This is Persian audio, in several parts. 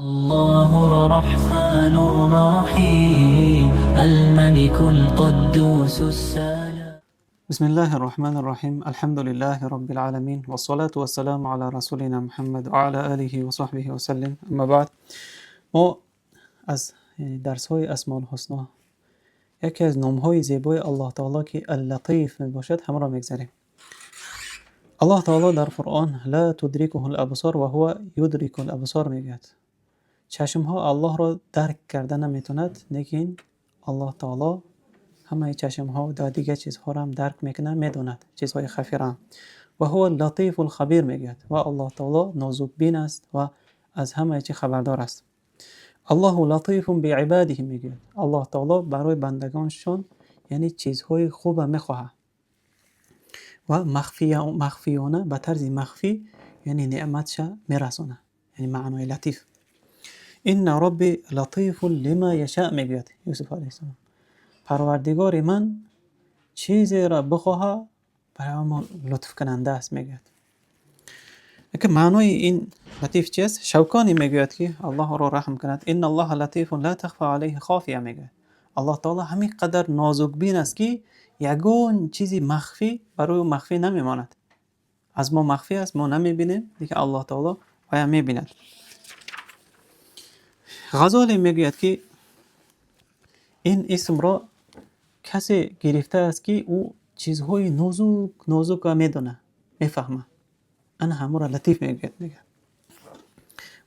الله الرحمن الرحيم الملك القدوس السلام. بسم الله الرحمن الرحيم الحمد لله رب العالمين والصلاة والسلام على رسولنا محمد وعلى آله وصحبه وسلم. اما بعد، ما از درس های اسماء الحسنا یکی از نام های زیبای الله تعالی که اللطیف می باشد همه را میگذاریم. الله تعالی در قرآن لا تدرکه الابصار و هو یدرک الابصار میگوید چشم ها الله را درک کرده نمیتوند، لیکن الله تعالی همه چشم ها و دیگر چیزها را هم درک میکنه، میدوند چیزهای خفی را. و هو اللطیف الخبیر میگوید و الله تعالی نازک بین است و از همه چی خبردار است. الله لطیف بعباده میگوید الله تعالی برای بندگانشون یعنی چیزهای خوب میخواهد و مخفیانه به طرز مخفی یعنی نعمتش میرسونه، یعنی معنای لطیف. این ربی لطیف لما یشاء میگوید یوسف علیه السلام، پروردگار من چیزی را بخواه برای ما لطف کننده است میگوید. که معنای این لطیف چیست؟ شوکانی میگوید که الله را رحم کند ان الله لطیف لا تخفى علیه خافیه میگوید الله تعالی همین قدر نازک بین است که یگون چیزی مخفی برای او مخفی نمیماند. از ما مخفی است، ما نمیبینیم، دیگه الله تعالی آیا میبیند. غزالی میگوید که این اسم را کسی گرفته است که او چیزهای نازک میدونه، میفهمه، انا همه را لطیف میگه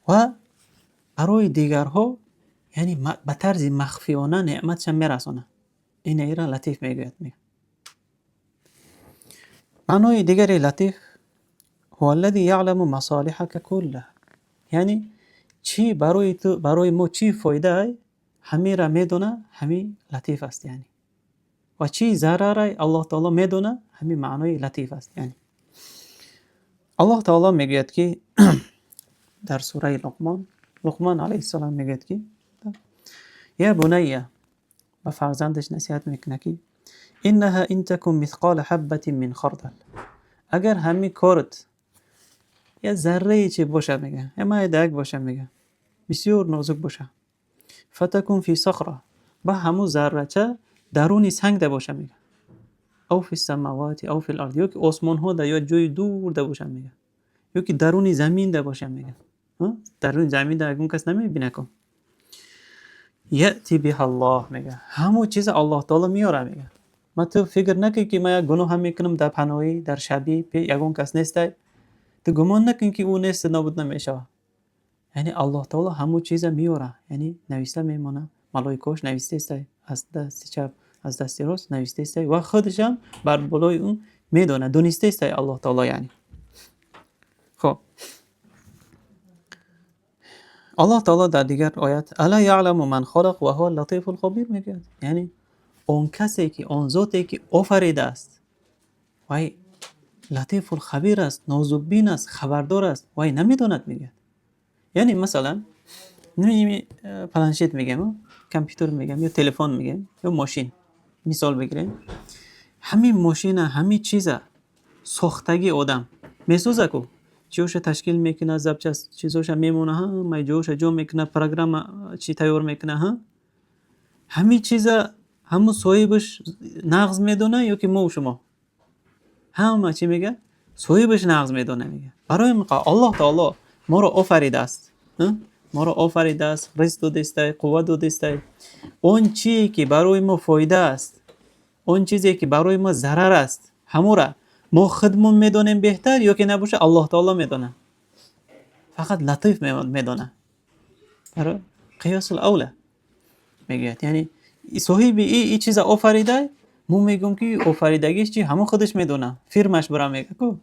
و برای دیگرها یعنی به طرز مخفیانه نعمتش میرسونه، این ایرا لطیف میگه. معنای دیگری لطیف هو الذي يعلم مصالحك كلها، یعنی چی برای ما چی فایده ای همین را میدونه، همین لطیف است. یعنی و چی ضرر ای الله تعالی میدونه، همین معنای لطیف است. یعنی الله تعالی میگوید که در سوره لقمان علیه السلام میگوید که یا بنیه، به فرزندش نصیحت میکنه که انها ان تکن مثقال حبه من خردل، اگر همین کارت یا ذره چی باشه، میگه یا مایدک باشه، میگه بسیار نازک باشه، فتکون فی صخره، با همون ذره چه درونی سنگ ده باشه، میگه او فی السماوات او فی الارض، یا که آسمان ها ده یا جای دور ده باشه، میگه یا که درونی زمین ده باشه، میگه درونی زمین ده اگون کس نمیبینه کن یأتی به الله، میگه همون چیز الله تعالی میاره. میگه ما تو فکر نکنی که من یک گناه هم میکنم در پناهی در شبی یگون کس نیسته، تو گمان نکن که اون نیست نابود نمیشه. یعنی الله تعالی همون چیز میاره، یعنی نوشته میمونه، ملائکه‌اش نوشته است، از دست چپ از دست راست نوشته است و خودش هم بر بالای اون میدونه، دونسته است الله تعالی. یعنی خب الله تعالی در دیگر آیت الا یعلم من خلق و هو اللطیف الخبیر میگه، یعنی اون کسی که اون ذاتی که آفریده است و لطیف الخبیر است، نازک بین است، خبردار است و نمیداند. میگه یعنی مثلا نمی پلنشیت میگم، کامپیوتر میگم، یا تلفن میگم، یا ماشین مثال بگیریم. همین ماشین همین چیزا ساختگی آدم میسوزه کو چیوش تشکیل میکنه، زبچه چیزوش میمونه، ها میجوش جو میکنه، پروگرام چی تیار میکنه، ها همین چیزا همون صاحبش نقض میدونه یا که ما و شما همه چی میگه صاحبش نقض میدونه. میگه برای الله تعالی ما رو آفریده است، ما رو آفریده است، رزق داده است، قوت داده است. اون چیزی که برای ما فایده است، اون چیزی که برای ما ضرر است، همون را ما خودمون میدونیم بهتر یا که نباشه الله تعالی میدونه، فقط لطیف میدونه. برای قیاس الاوله میگه یعنی صاحب این چیز آفریده، ما میگم که آفریدگیش چی همون خودش میدونه، فرمش برام میگه کو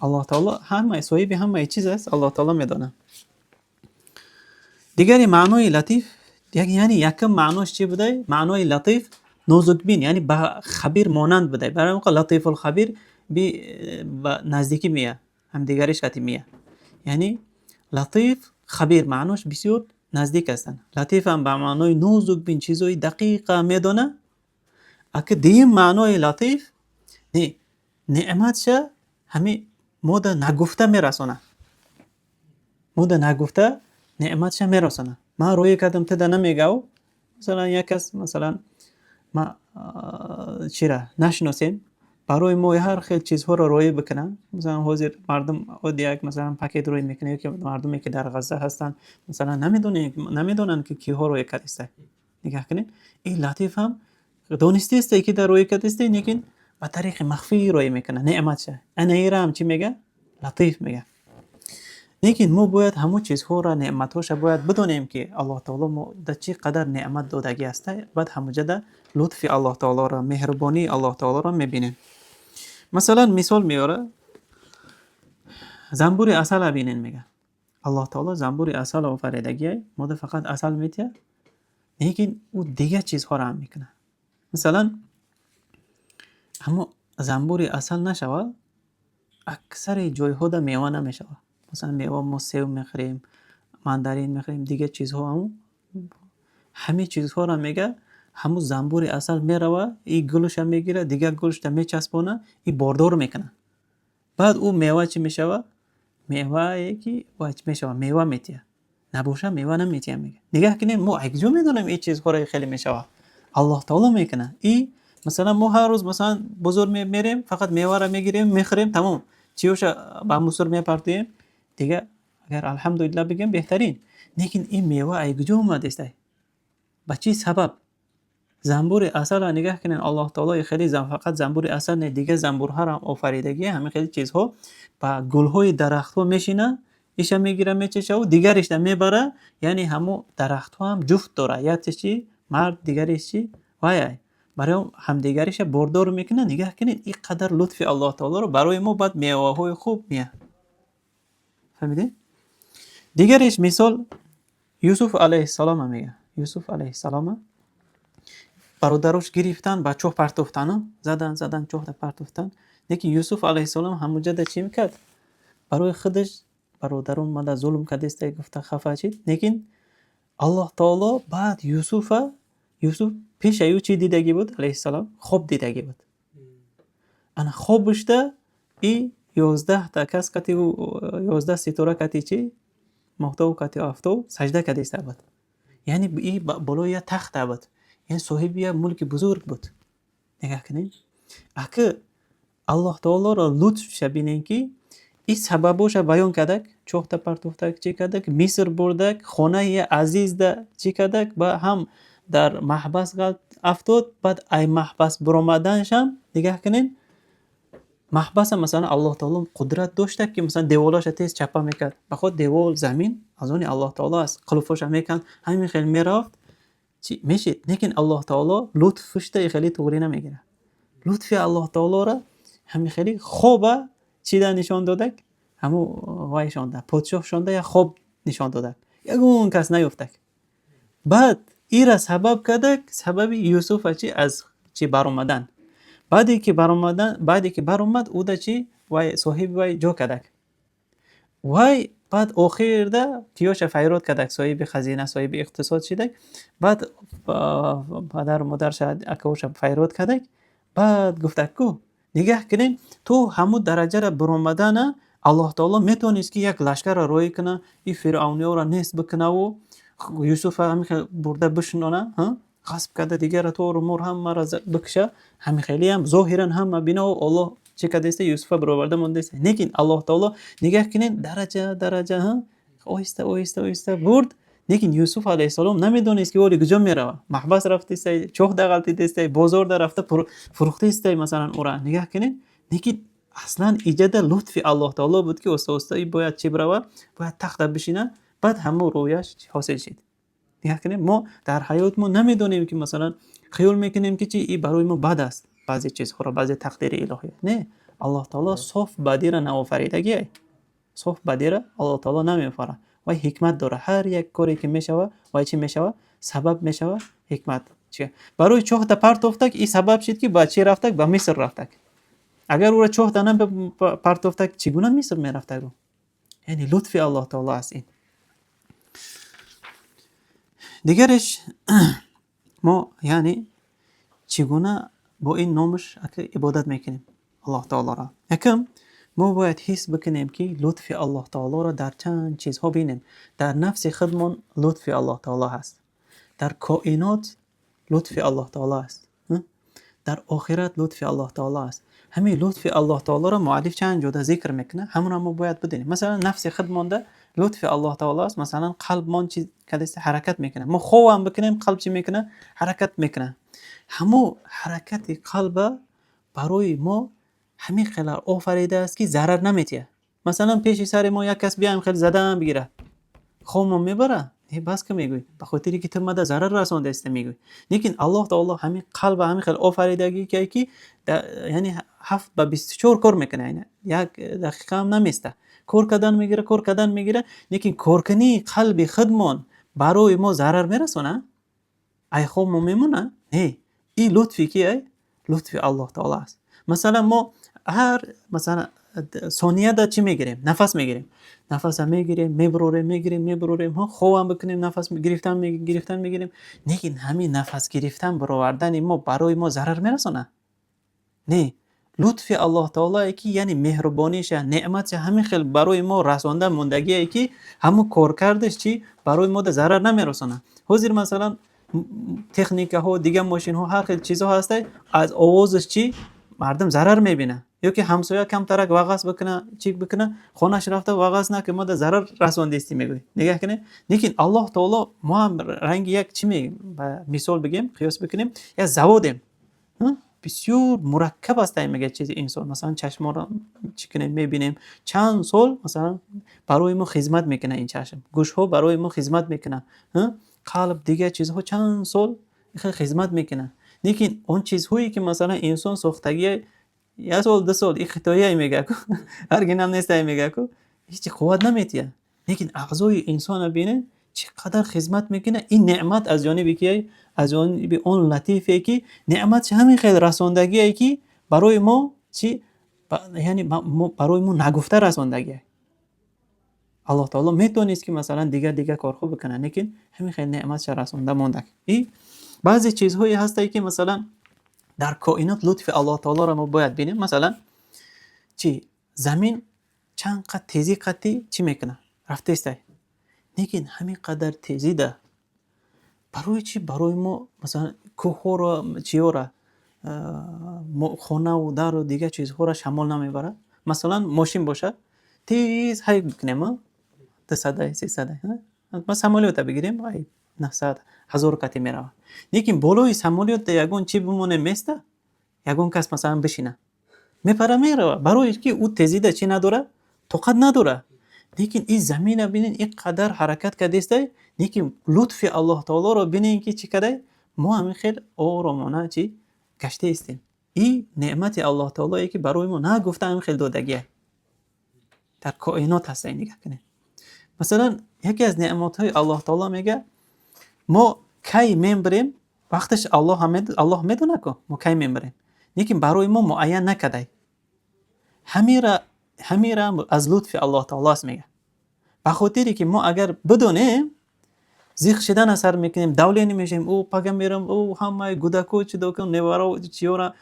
الله تعالی همه صاحب همه چیز است، الله تعالی میدونه. دیگری معنای لطیف یعنی یکم معناش چی بوده؟ معنای لطیف نازک بین، یعنی با خبیر مانند بوده. برای موقع لطیف الخبیر با نزدیکی میه، هم دیگریش قطعی میه. یعنی لطیف خبیر معناش بسیار نزدیک هستن. لطیف هم به معنای نازک بین چیزای دقیقه میدونه. اگه دیم معنای لطیف نعمتش همین مود نگفته میرسونه، مود نگفته نعمتش میرسونه. من روی کردم تدا نمیگه و مثلا یک کس مثلا ما چرا نشناسیم برای ما هر خیلی چیزها رو روی بکنن. مثلا حاضر مردم یک مثلا پاکت روی میکنه که مردمی که در غزه هستن مثلا نمیدونن که کیها روی کرده. نگاه کنید این لطیف هم دونسته است که در روی کرده است، لیکن به طریق مخفی روی میکنه نعمتشه. انا ایرا هم چی میگه؟ لطیف میگه. لیکن ما باید همه چیزها را نعمتهاش باید بدونیم که الله تعالی ما در چی قدر نعمت دادگی است. بعد همونجا لطف الله تعالی را، مهربانی الله تعالی را میبینیم. مثلا مثال میاره زنبور عسل ببینین. میگه الله تعالی زنبور عسل آفریدگی ما فقط عسل میتیه، لیکن او دیگه چیزها را هم میکنه. مثلا اما زنبور عسل نشوه اکثر جایها در میوه نمیشوه. مثلا میوه ما سیب میخریم، ماندارین میخریم، دیگه چیزها هم همه چیزها را میگه همون زنبور عسل میروه این گلش هم میگیره، دیگه گلش تا میچسبونه، این باردار میکنه. بعد او میوه چی میشوه؟ میوه که واچ میشوه، میوه میتیه، نباشه میوه نمیتیه. میگه نگاه کنیم ما اگه میدونیم این چیزها را خیلی میشوه الله تعالی میکنه. این مثلا ما هر روز مثلا بزرگ میریم فقط میوه را میگیریم میخریم تمام چیوش با موسر میپرتیم دیگه. اگر الحمدلله بگیم بهترین. لیکن این میوه اگه اومده است با چی سبب؟ زنبور عسل را نگاه کنین الله تعالی خیلی فقط زنبور عسل نه، دیگه زنبورها را آفریدگی همه خیلی چیزها با گلهای درختها میشینه، ایش میگیره میچشه و دیگرش میبره. یعنی همو درختها هم جفت داره، یکیش چی مرد دیگرش چی وای برای هم دیگرش بردار میکنه. نگاه کنین این قدر لطف الله تعالی رو برای ما بعد میوه های خوب میه. فهمیدین؟ دیگرش مثال یوسف علیه السلام میگه. یوسف علیه السلام برادرش گرفتن با چوب پرتوفتن، زدن چوب پرتوفتن. لیکن یوسف علیه السلام همونجا چی میکرد؟ برای خودش برادرم ماده ظلم کرده است گفته خفه شد. لیکن الله تعالی بعد یوسف پیش ایو چی دیدگی بود علیه السلام؟ خوب دیدگی بود. انا خوبش ده ای 11 تا کس کتی و 11 ستاره کتی چی محتوا کتی افتو سجده کرده است بود. یعنی ای بالای تخت بود، یعنی صاحب یک ملک بزرگ بود. نگاه کنین اگه الله تعالی را لطفش ببینین که این سببش بیان کردک، چوخت پرتوفتک چی کردک، مصر بردک، خانه عزیز ده چی کردک، با هم در محبس افتاد. بعد ای محبس برآمدنش هم نگاه کنین محبس مثلا الله تعالی قدرت داشته که مثلا دیوالش تیز چپا میکرد، بخود دیوال زمین از اون الله تعالی است قلفش میکن همین خیلی میرفت چی میشید. لیکن الله تعالی لطفش تا خیلی طوری نمیگیره. لطف الله تعالی را همین خیلی خوبه چی در نشان داده، همو وای شانده پادشاه شانده یا خوب نشان داده، یگون کس نیفتک. بعد این را سبب کرده، سبب یوسف چی از چی برآمدن. بعدی که برآمد او دا چی وای صاحب وای جو کرده وای. بعد آخر ده کیاش فیراد کرده، صاحب خزینه صاحب اقتصاد شده. بعد پدر و مادر شاید اکاوش فیراد کرده. بعد گفته کو نگاه کنین تو همون درجه را برآمدن الله تعالی میتونست که یک لشکر را روی کنه، این فرعونی را نیست بکنه و یوسف همین برده بشنونه غصب کرده دیگه را تو رو مور هم مرا بکشه. همین خیلی هم ظاهرا هم بینا و الله چه کرده است یوسف برآورده مونده است. لیکن الله تعالی نگاه کنین درجه آهسته برد. لیکن یوسف علیه السلام نمیدونست که ولی کجا میره. محبس رفته است، چوخ دغلطیده است، بازار در رفته فروخته است مثلا او را نگاه کنین. لیکن اصلا ایجاد لطف الله تعالی بود که استاد باید چی بره، باید تخت بشینه، بعد همه رویش حاصل شد. نگاه کنین ما در حیات ما نمیدونیم که مثلا خیال میکنیم که چی این برای ما بد است، بعضی چیزها را بعضی تقدیر الهی. نه، الله تعالی صاف بدی را نآفریدگی، صاف بدی را الله تعالی نمیفره و حکمت داره. هر یک کاری که میشوه و چی میشوه سبب میشوه حکمت چیه. برای چوخ تا پرتوفتک این سبب شد که با چی رفتک به مصر رفتک. اگر او را چوخ تا نم پرتوفتک چگونه مصر میرفتک رو. یعنی لطف الله تعالی است این. دیگرش ما یعنی چگونه با این نامش عبادت میکنیم الله تعالی را. یکم ما باید حس بکنیم که لطف الله تعالی را در چند چیزها بینیم. در نفس خودمان لطف الله تعالی هست، در کائنات لطف الله تعالی است، در آخرت لطف الله تعالی است. همین لطف الله تعالی را مؤلف چند جودا ذکر میکنه، همون را ما باید بدونیم. مثلا نفس خودمان ده لطف الله تعالی است. مثلا قلبمان چی کدست حرکت میکنه، ما خوام بکنیم قلب چی میکنه؟ حرکت میکنه. همو حرکت قلب برای ما همین خیلی آفریده است که ضرر نمیتیه. مثلا پیش سر ما یک کس بیایم خیلی زدن بگیره، خوام میبره، بس که میگوی به خاطری که تو مده ضرر رسانده است میگوی. لیکن الله تعالی همین قلب همین خیلی آفریدگی که یعنی 7 به 24 کار میکنه، یعنی یک دقیقه هم نمیسته، کار کردن میگیره. لیکن کارکنی قلب خودمان برای ما ضرر میرسونه؟ ای خوب ما میمونه؟ نه، این لطفی که لطف الله تعالی است. مثلا ما هر مثلا ثانیه دا چی میگیریم؟ نفس میگیریم، نفس هم میگیریم میبروریم ها، خوب بکنیم نفس گرفتن میگیریم. لیکن همین نفس گرفتن برآوردن ما برای ما ضرر میرسونه؟ نه، لطف الله تعالی که یعنی مهربانیش نعمتش همین خیلی برای ما رسانده موندگی که همون کار کردش چی برای ما ضرر نمیرسونه. حاضر مثلا تکنیک ها دیگه ماشین ها هر خیلی چیزها هسته، از آوازش چی مردم ضرر میبینه، یا که همسایه کم ترک وغاس بکنه چی بکنه خونش رفته وغاس نه که ما ده ضرر رسانده استی میگوی نگاه کنه. لیکن الله تعالی ما هم رنگ یک چی مثال بگیم قیاس بکنیم، یا زوادیم بسیار مرکب است میگه چیز انسان. مثلا چشم را چی کنیم میبینیم چند سال مثلا برای ما خدمت میکنه، این چشم گوش ها برای ما خدمت میکنه، قلب دیگه چیزها چند سال خدمت میکنه. لیکن اون چیزهایی که مثلا انسان ساختگی 1 سال 2 سال این خطایی میگه هرگز هم نیست میگه که هیچ قوت نمیتیه. لیکن اعضای انسان ببینه چقدر خدمت میکنه. این نعمت از جانبی که از جانب اون لطیفه که نعمت همین خیلی رساندگیه که برای ما چی یعنی برای ما نگفته رساندگیه. الله تعالی میتونست که مثلا دیگه کار خوب بکنه، لیکن همین خیلی نعمت رسانده مونده. این بعضی چیزهایی هسته که مثلا در کائنات لطف الله تعالی را ما باید ببینیم. مثلا چی زمین چند قد تیزی قطی چی میکنه رفته است، لیکن همین قدر تیزی ده برای چی برای ما مثلا کوه را چی را خانه و در و دیگه چیزها را شمال نمیبره. مثلا ماشین باشه تیز هی بکنیم 200 300 ما سمالیات بگیریم 900 1000 قطی میره، لیکن بالای سمالیات یگون چی بمونه میسته، یگون کس مثلا بشینه میپره میره برای که او تیزی ده چی نداره طاقت نداره. لیکن این زمین ببینین این قدر حرکت کرده است، لیکن لطف الله تعالی رو ببینین که چی کرده ما همین خیلی آرامانه چی گشته استیم. این نعمت الله تعالی که برای ما نگفته همین خیلی دادگیه در کائنات هست. این نگاه کنید مثلا یکی از نعمت های الله تعالی میگه ما کی میبریم وقتش الله میدونه که ما کی میبریم، لیکن برای ما معین نکرده. همین را از لطف الله تعالی است میگه. به خاطری که ما اگر بدونیم زیخ شدن اثر میکنیم دوله نمیشیم، او پیغمبرم او همه گودکو چی دوکم نوارا چیورا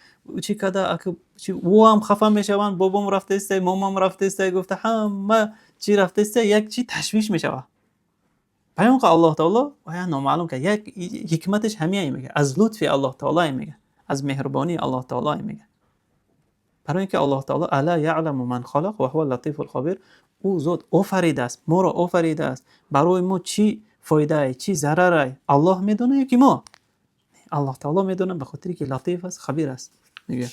چی کدا چی او هم خفه میشوند، بابام رفته است مامام رفته است گفته همه چی رفته است، یک چی تشویش میشوه. پیام که الله تعالی و نامعلوم که یک حکمتش همین میگه از لطف الله تعالی میگه، از مهربانی الله تعالی میگه. برای اینکه الله تعالی الا یعلم من خلق و هو اللطیف الخبیر، او ذات آفریده است، ما را آفریده است، برای ما چی فایده ای چی ضرر ای الله میدونه که ما الله تعالی میدونه، به خاطری که لطیف است خبیر است میگه.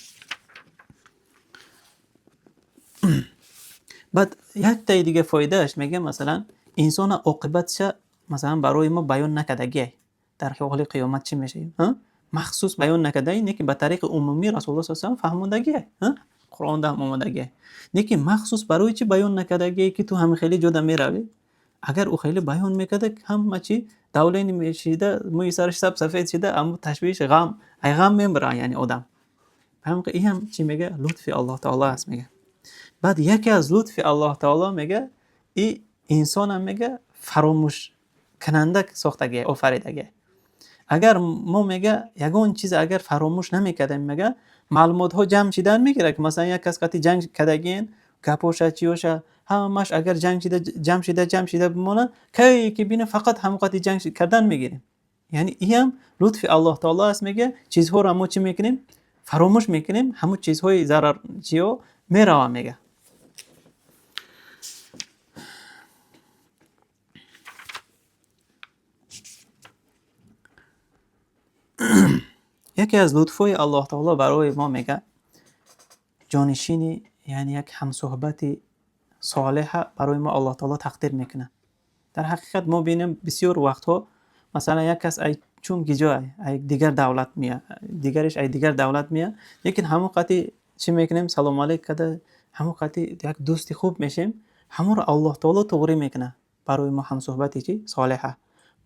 بعد یک تا دیگه فایده اش میگه مثلا انسان عاقبتش مثلا برای ما بیان نکردگی در حال قیامت چی میشه مخصوص بیان نکرده، اینه که به طریق عمومی رسول الله صلی الله علیه و آله فهموندگیه قرآن ده آمدگیه، لیکن مخصوص برای چی بیان نکردگی که تو هم خیلی جدا میروی. اگر او خیلی بیان میکرده هم چی دوله نمیشیده موی سرش سفید شده اما تشویش غم میبره یعنی آدم. هم که این هم چی میگه لطف الله تعالی است میگه. بعد یکی از لطف الله تعالی میگه این انسان هم میگه فراموش کننده ساختگی آفریدگی. اگر ما میگه یگان چیز اگر فراموش نمیکردیم میگه معلومات ها جمع شدن میگیره که مثلا یک کس قتی جنگ کردگین گپوشه چیوشه همش اگر جمع شده بمونه که بینه فقط هموقتی کردن میگیریم. یعنی این هم لطف الله تعالی است، میگه چیزها رو ما چی میکنیم فراموش میکنیم، همون چیزهای ضرر چیو میره میگه. یکی از لطفای الله تعالی برای ما میگه جانشینی، یعنی یک همصحبت صالح برای ما الله تعالی تقدیر میکنه. در حقیقت ما بینیم بسیار وقتها مثلا یک کس ای چون گیجای ای دیگر دولت میاد، دیگرش ای دیگر دولت میاد، لیکن همون قتی چی میکنیم سلام علیک کده همون قتی یک دوستی خوب میشیم، همون رو الله تعالی توری میکنه برای ما هم صحبتی چی صالحه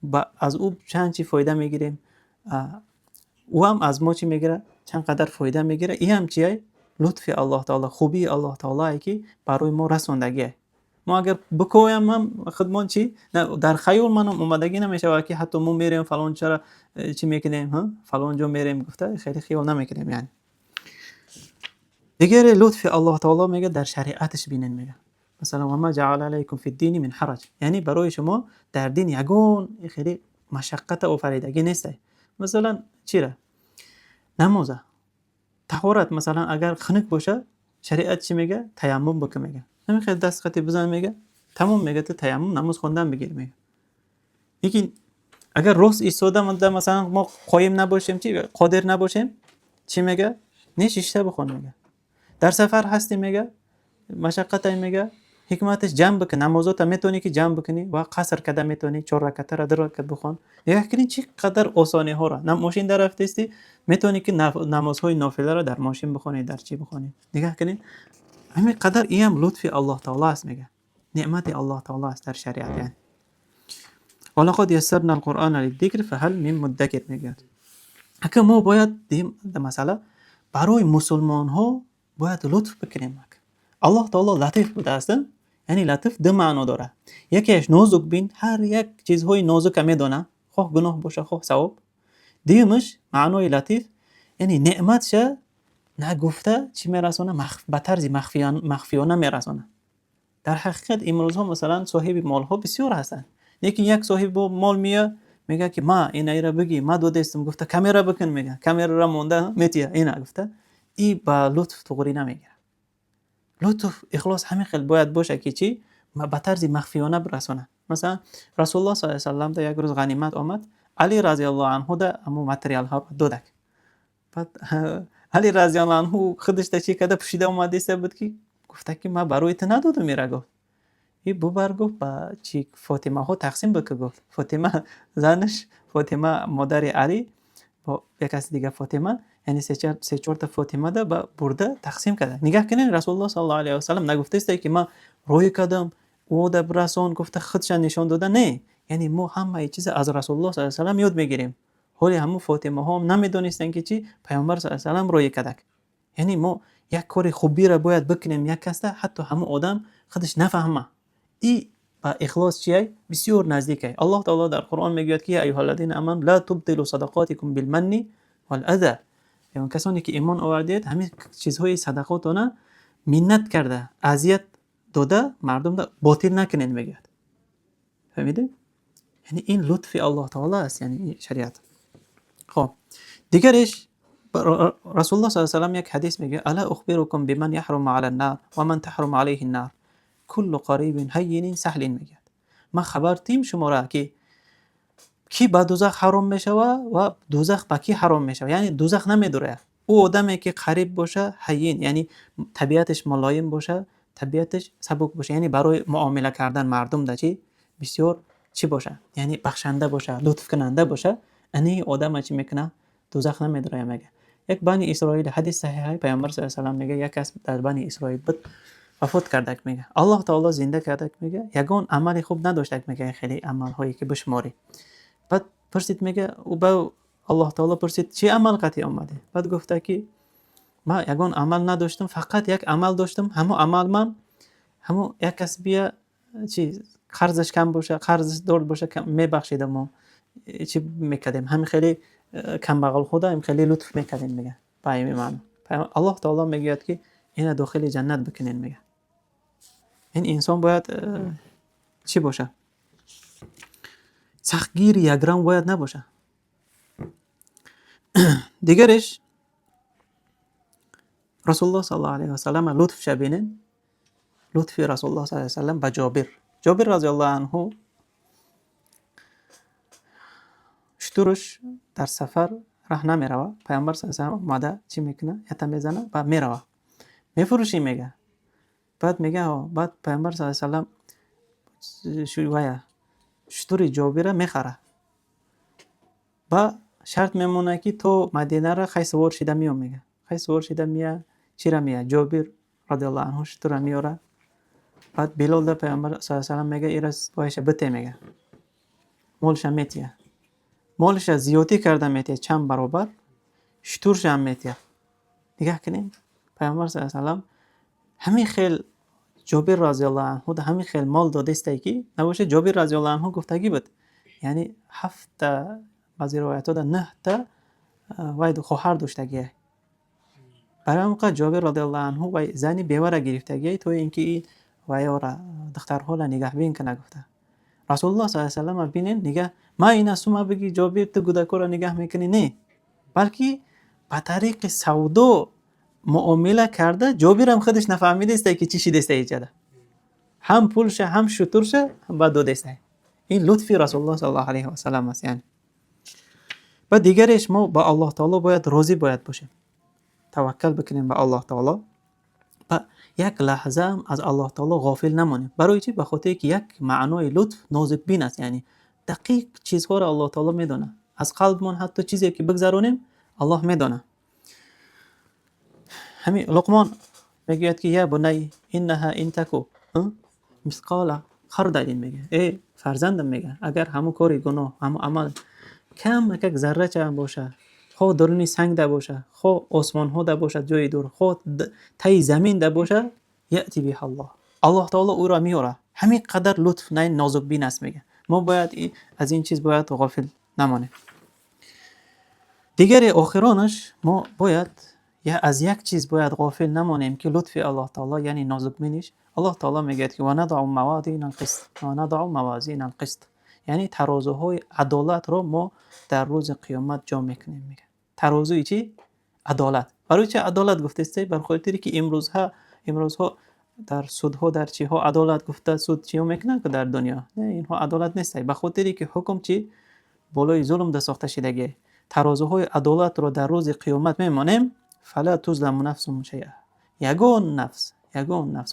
با از او چند چی فایده میگیریم، او هم از ما چی میگیره چند قدر فایده میگیره. این هم چیه لطف الله تعالی، خوبی الله تعالی که برای ما رسوندگیه. ما اگر بکویم هم خودمون چی نه در خیال منم اومدگی نمیشه که حتی ما میریم فلان چرا چی میکنیم ها فلان جا میریم گفته خیلی خیال نمیکنیم. یعنی دیگه لطف الله تعالی میگه در شریعتش بینن، میگه مثلا و ما جعل علیکم فی الدین من حرج، یعنی برای شما در دین یگون خیلی مشقت آفریدگی نیست. مثلا چیره نمازه طهارت، مثلا اگر خنک باشه شریعت چی میگه تیمم بکن، میگه نمیخواد دست خطی بزن، میگه تمام میگه تو تیمم نماز خوندن بگیر. میگه یکی اگر راست ایستاده مثلا ما قایم نباشیم چی قادر نباشیم چی میگه نه شیشته بخون، میگه در سفر هستی میگه مشقت میگه حکمتش جمع بکن، نمازات میتونی که جمع بکنی و قصر کده میتونی 4 رکعت را 2 رکعت بخون. نگاه کنین چی قدر آسانی ها را ماشین در رفتستی میتونی که نمازهای نافله را در ماشین بخونی، در چی بخونی. نگاه کنین همین قدر این لطف الله تعالی است، میگه نعمت الله تعالی است در شریعت. یعنی ولقد یسرنا القرآن للذکر فهل من مدکر، میگه اگه ما باید دیم مثلا برای مسلمان ها باید لطف بکنیم. الله تعالی لطیف بوده است، یعنی لطیف دو معنا داره. یکیش نازک بین، هر یک چیزهای نازک میدونه، خواه گناه باشه خواه ثواب. دیمش معنای لطیف یعنی نعمتش نگفته چی میرسونه به طرز مخفیانه میرسونه. در حقیقت امروز ها مثلا صاحب مال ها بسیار هستن، یکی یک صاحب مال میگه که ما اینا را بگی ما دو دستم، گفته کامera بکن، میگه کامera را مونده میتیه اینا گفته ای با لطف توغری نمیگیره. لطف اخلاص همین خیلی باید باشه که چی به طرز مخفیانه برسونه. مثلا رسول الله صلی الله علیه و سلم در یک روز غنیمت آمد، علی رضی الله عنه ده امو متریال ها دادک. بعد علی رضی الله عنه خودش چی کرده پوشیده اومده است بود که گفته که ما برای تو ندادم، میره گفت این ببر گفت با چی فاطمه ها تقسیم بکن. گفت فاطمه زنش، فاطمه مادر علی با یک کس دیگه فاطمه، یعنی سه چهار تا فاطمه ده برده تقسیم کرده. نگاه کنین رسول الله صلی الله علیه و سلم نگفته است که ما روی کدام او ده برسون گفته خودش نشون داده، نه، یعنی ما همه چیز از رسول الله صلی الله علیه و سلم یاد میگیریم. حالی همون فاطمه ها هم نمیدونستن که چی پیامبر صلی الله علیه و سلم روی کدک. یعنی ما یک کاری خوبی را باید بکنیم یک کس حتی همون آدم خودش نفهمه. این با اخلاص چیه بسیار نزدیکه. الله تعالی در قرآن میگه که ایها الذین آمنوا لا تبطلوا صدقاتکم بالمن والاذى، یعنی کسانی که ایمان آوردید همین چیزهای صدقاتونه منت کرده اذیت داده مردم را باطل نکنین، میگه. فهمیدید؟ یعنی این لطف الله تعالی است، یعنی شریعت. خب دیگرش رسول الله صلی الله علیه و سلم یک حدیث میگه الا اخبرکم بمن یحرم علی النار و من تحرم علیه النار کل قریب هین سهل، میگه ما خبر تیم شما را که کی به دوزخ حرام میشه و دوزخ به کی حرام میشه. یعنی دوزخ نمیدوره او آدمی که قریب باشه، هین یعنی طبیعتش ملایم باشه، طبیعتش سبک باشه، یعنی برای معامله کردن مردم ده چی بسیار چی باشه، یعنی بخشنده باشه، لطف کننده باشه. انی آدم چی میکنه دوزخ نمیدوره. میگه یک بنی اسرائیل، حدیث صحیحه پیامبر صلی الله علیه و سلم میگه یک کس در بنی اسرائیل بود وفات کردک، میگه الله تعالی زنده کردک، میگه یگان عمل خوب نداشتک، میگه خیلی عمل هایی که بشماری. بعد پرسید، میگه او با الله تعالی پرسید چه عمل قطعی آمده؟ بعد گفته که ما یگان عمل نداشتم، فقط یک عمل داشتم، همون عمل من همون یک کس بیا چی قرضش کم باشه، قرضش دور باشه میبخشیدم و چی میکردیم، همین خیلی کم بغل خدا هم خیلی لطف میکردیم، میگه پای من الله تعالی میگه که اینا داخل جنت بکنین، میگه این انسان باید چی باشه؟ سختگیر یکران باید نباشه. دیگرش رسول الله صلی الله علیه و سلم لطف شبینن، لطف رسول الله صلی الله علیه و سلم به جابر رضی الله عنه شترش در سفر راه نمیروه، پیامبر صلی الله علیه و سلم اومده چی میکنه؟ یتم میزنه و میروه، میفروشی میگه. بعد میگه بعد پیامبر صلی الله علیه و سلم شویه شتر جابر میخره با شرط میمونه که تو مدینه را خی سوار شده میام. میگه خی سوار شده میه چی را میه؟ جابر رضی الله عنه شتر را میاره. بعد بلال ده پیامبر صلی الله علیه و سلم میگه ایرس باشه بته، میگه مالش میتیه، مالش زیادی کرده میتیه چند برابر، شترش هم میتیه. نگاه کنین پیامبر صلی الله علیه و سلم همین خیل جابر رضی الله عنه همین خیل مال داده است که نباشه. جابر رضی الله عنه گفتگی بود، یعنی 7 بعضی روایت ها 9 تا وای خواهر داشتگیه. برای همون جابر رضی الله عنه وای زنی بیواره گرفتگی تو اینکه این وای را دخترها را نگه بین کنه. گفته رسول الله صلی الله علیه و سلم ببینین نگه ما این اسوما بگی جابر تو گودکو را نگه میکنی، نه، بلکه به طریق سودا معامله کرده. جابر هم خودش نفهمیده است که چی شده است ایجاده، هم پولشه هم شترشه هم با دو دسته. این لطفی رسول الله صلی الله علیه و سلم است. یعنی و دیگرش ما با الله تعالی باید راضی باید باشیم، توکل بکنیم به الله تعالی و یک لحظه هم از الله تعالی غافل نمانیم. برای چی؟ به خاطر که یک معنای لطف نازک بین است، یعنی دقیق چیزها را الله تعالی میدونه. از قلبمون حتی چیزی که بگذرونیم الله میدونه. همین لقمان میگه که یا بنی انها ان تکو مثقال خردل، میگه ای فرزندم، میگه اگر همون کاری گناه همون عمل کم یک ذره چه هم باشه، خود درونی سنگ ده باشه، خود آسمان ها ده باشه جای دور، خود تای زمین ده باشه، یأتی به الله تعالی او را میاره. همین قدر لطف نه نازک بین است. میگه ما باید از این چیز باید غافل نمانیم. دیگر آخرانش ما باید یا از یک چیز باید غافل نمانیم که لطف الله تعالی یعنی نازک بینش. الله تعالی میگه که و نضع موازین القسط، یعنی ترازوهای عدالت رو ما در روز قیامت جا میکنیم. میگه ترازوی چی؟ عدالت. برای چه عدالت گفته است؟ بر خاطری که امروزها در سودها در چی ها عدالت گفته، سود چی میکنن که در دنیا نه، اینها عدالت نیست. به خاطری که حکم چی بالای ظلم ده ساخته شدگی. ترازوهای عدالت رو در روز قیامت میمانیم. فلا تظلم نفس شیئا، یگان نفس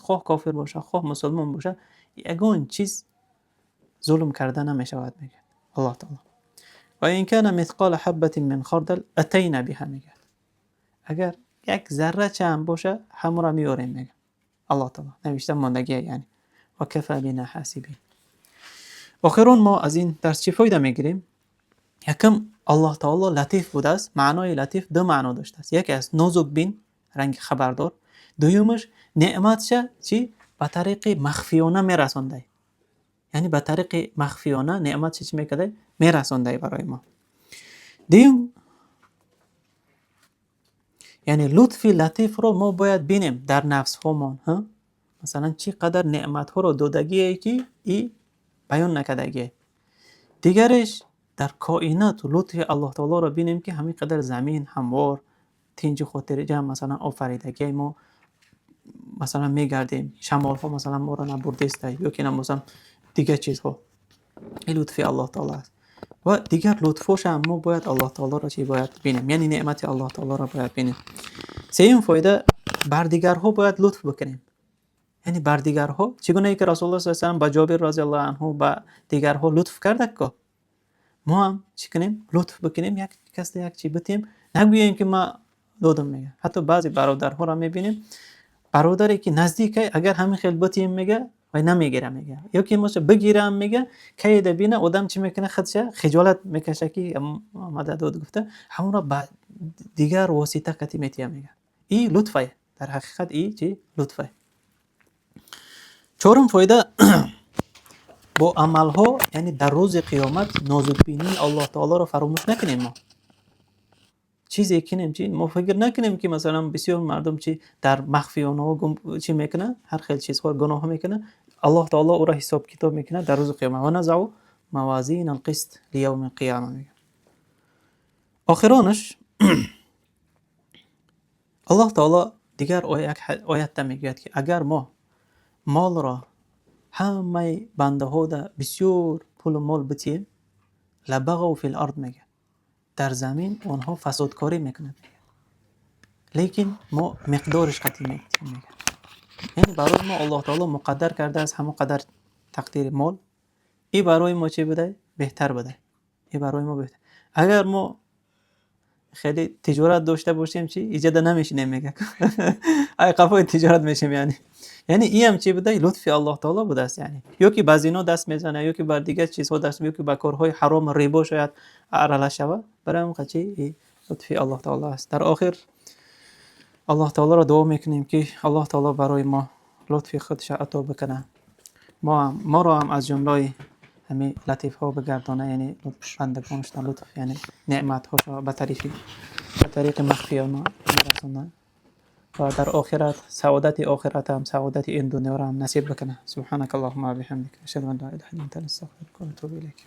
خواه کافر باشه خواه مسلمان باشه یگان چیز ظلم کرده نمیشود. میگه الله تعالی و این کان مثقال حبه من خردل اتینا بها، میگه اگر یک ذره چم باشه همون را میاریم. میگه الله تعالی نوشته ماندگی، یعنی و کفى بنا حاسبین. آخرون ما از این درس چی فایده میگیریم؟ یکم الله تعالی لطیف بوده است. معنای لطیف دو معنا داشته است. یکی از نازک بین، رنگ خبردار. دویمش نعمتش چی به طریق مخفیانه میرسونده، یعنی به طریق مخفیانه نعمتش چی میکرده میرسونده برای ما. دیم یعنی لطیف رو ما باید بینیم در نفس هامون. مثلا چی قدر نعمت ها رو دادگیه که ای بیان نکردگیه. دیگرش در کائنات لطف الله تعالی را بینیم که همین قدر زمین هموار تنج خاطر جمع مثلا آفریدگی ما مثلا میگردیم، شمال ها مثلا ما را نبرده است یا که مثلا دیگه چیزها. این لطف الله تعالی است. و دیگر لطفش هم ما باید الله تعالی را چی باید بینیم، یعنی نعمت الله تعالی را باید بینیم. سوم فایده بر دیگرها باید لطف بکنیم، یعنی بر دیگرها چگونه ای که رسول الله صلی الله علیه و آله با جابر رضی الله عنه با دیگرها لطف کرد که ما هم چی کنیم؟ لطف بکنیم. یک کس یک چی بتیم نگوییم که ما دادم. میگه حتی بعضی برادرها را میبینیم، برادری که نزدیکه اگر همین خیلی بتیم میگه و نمیگیره. میگه یا که مثلا بگیرم میگه کی ببینه آدم چی میکنه خودشه خجالت میکشه که آمده داد گفته همون را با دیگر واسطه کتی میتیم. میگه این لطفه، در حقیقت این چی لطفه. چهارم فایده با عملها، یعنی در روز قیامت نازک بینی الله تعالی را فراموش نکنیم. ما چیزی کنیم چی ما فکر نکنیم که مثلا بسیار مردم چی در مخفیانه ها چی میکنه، هر خیلی چیزها گناه میکنه، الله تعالی او را حساب کتاب میکنه در روز قیامت. و نزع موازین القسط لیوم القیامه میگه. آخرانش الله تعالی دیگر آیت میگوید که اگر ما مال را همه بنده ها در بسیار پول و مال بتیم، لبغوا فی الارض میگه، در زمین آنها فسادکاری میکنند، لیکن ما مقدارش قطعی میگه. یعنی برای ما الله تعالی مقدر کرده است همون قدر تقدیر مال، این برای ما چه بده؟ بهتر بده. این برای ما بهتر. اگر ما خیلی تجارت داشته باشیم چی ایجاد نمیشینیم میگه ای قفای تجارت میشیم. یعنی این هم چی بوده؟ لطف الله تعالی بوده است. یعنی یا که به زنا دست میزنه، یا که بر دیگه چیزها دست، یا که به کارهای حرام ریبا شاید ارله شود، برای اون چی لطف الله تعالی است. در آخر الله تعالی را دعا میکنیم که الله تعالی برای ما لطف خودش عطا بکنه، ما را هم از جمله همین لطیف ها بگردانه، یعنی لطف بندگانش لطف یعنی نعمت هاش به طریق مخفیانه میرسونه، و در آخرت سعادت آخرت هم سعادت این دنیا را هم نصیب بکنه. سبحانك اللهم و بحمدك اشهد ان لا اله الا انت استغفرك و اتوب الیک.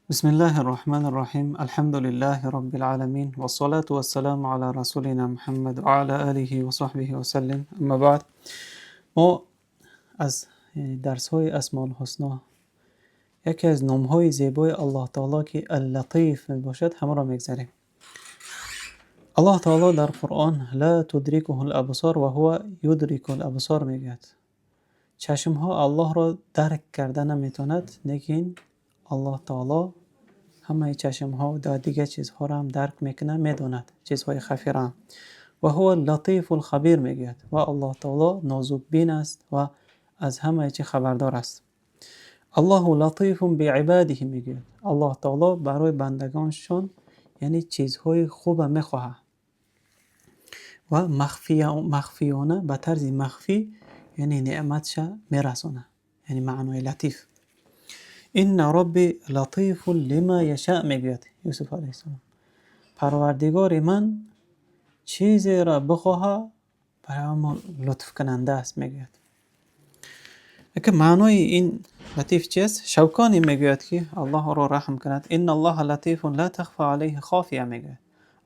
بسم الله الرحمن الرحیم. الحمد لله رب العالمین والصلاة والسلام على رسولنا محمد وعلى آله وصحبه وسلم. اما بعد، ما از درس های اسماء الحسنا یکی از نام های زیبای الله تعالی که اللطیف باشد همه را میگذاریم. الله تعالی در قرآن لا تدرکه الابصار و هو یدرک الابصار میگوید. چشم ها الله را درک کرده نمیتواند، لیکن الله تعالی همه چشم ها و دیگه چیزها را هم درک میکنه، میداند چیزهای خفی را. و هو اللطیف الخبیر میگوید و الله تعالی نازک بین است و از همه چی خبردار است. الله لطیف بعباده میگوید. الله تعالی برای بندگانشون یعنی چیزهای خوب میخواهد و مخفیانه به طرز مخفی یعنی نعمتش میرسونه، یعنی معنای لطیف. این ربی لطیف لما یشاء میگوید یوسف علیه السلام. پروردگار من چیزی را بخواه برای ما لطف کننده است میگوید. اگه معنای این لطیف چیست؟ شوکانی میگوید که الله را رحم کند. این الله لطیف لا تخفى علیه خافیه میگوید.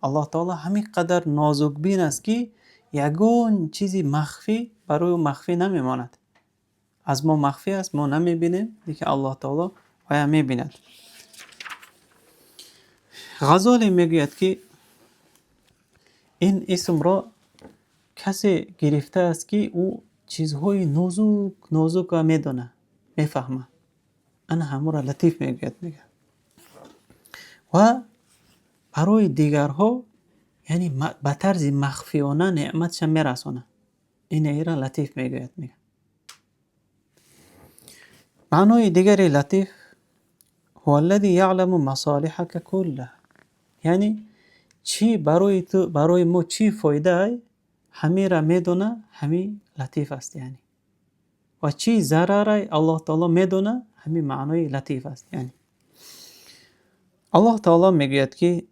الله تعالی همین قدر نازک بین است که یگون چیزی مخفی برای مخفی نمیماند. از ما مخفی است، ما نمیبینیم، لیکن الله تعالی آیا میبیند. غزالی میگوید که این اسم را کسی گرفته است که او چیزهای نازک را میدونه، میفهمه. انا همه را لطیف میگوید. و برای دیگرها یعنی به طرز مخفیانه نعمتش میرسونه. این ایرا لطیف میگوید. معنای دیگری لطیف هو الذي یعلم مصالحك كلها، یعنی چی برای تو، برای ما چی فایده ای همه را میدونه، همه لطیف است. یعنی و چی ضرر ای الله تعالی میدونه، همه معنای لطیف است. یعنی الله تعالی میگوید که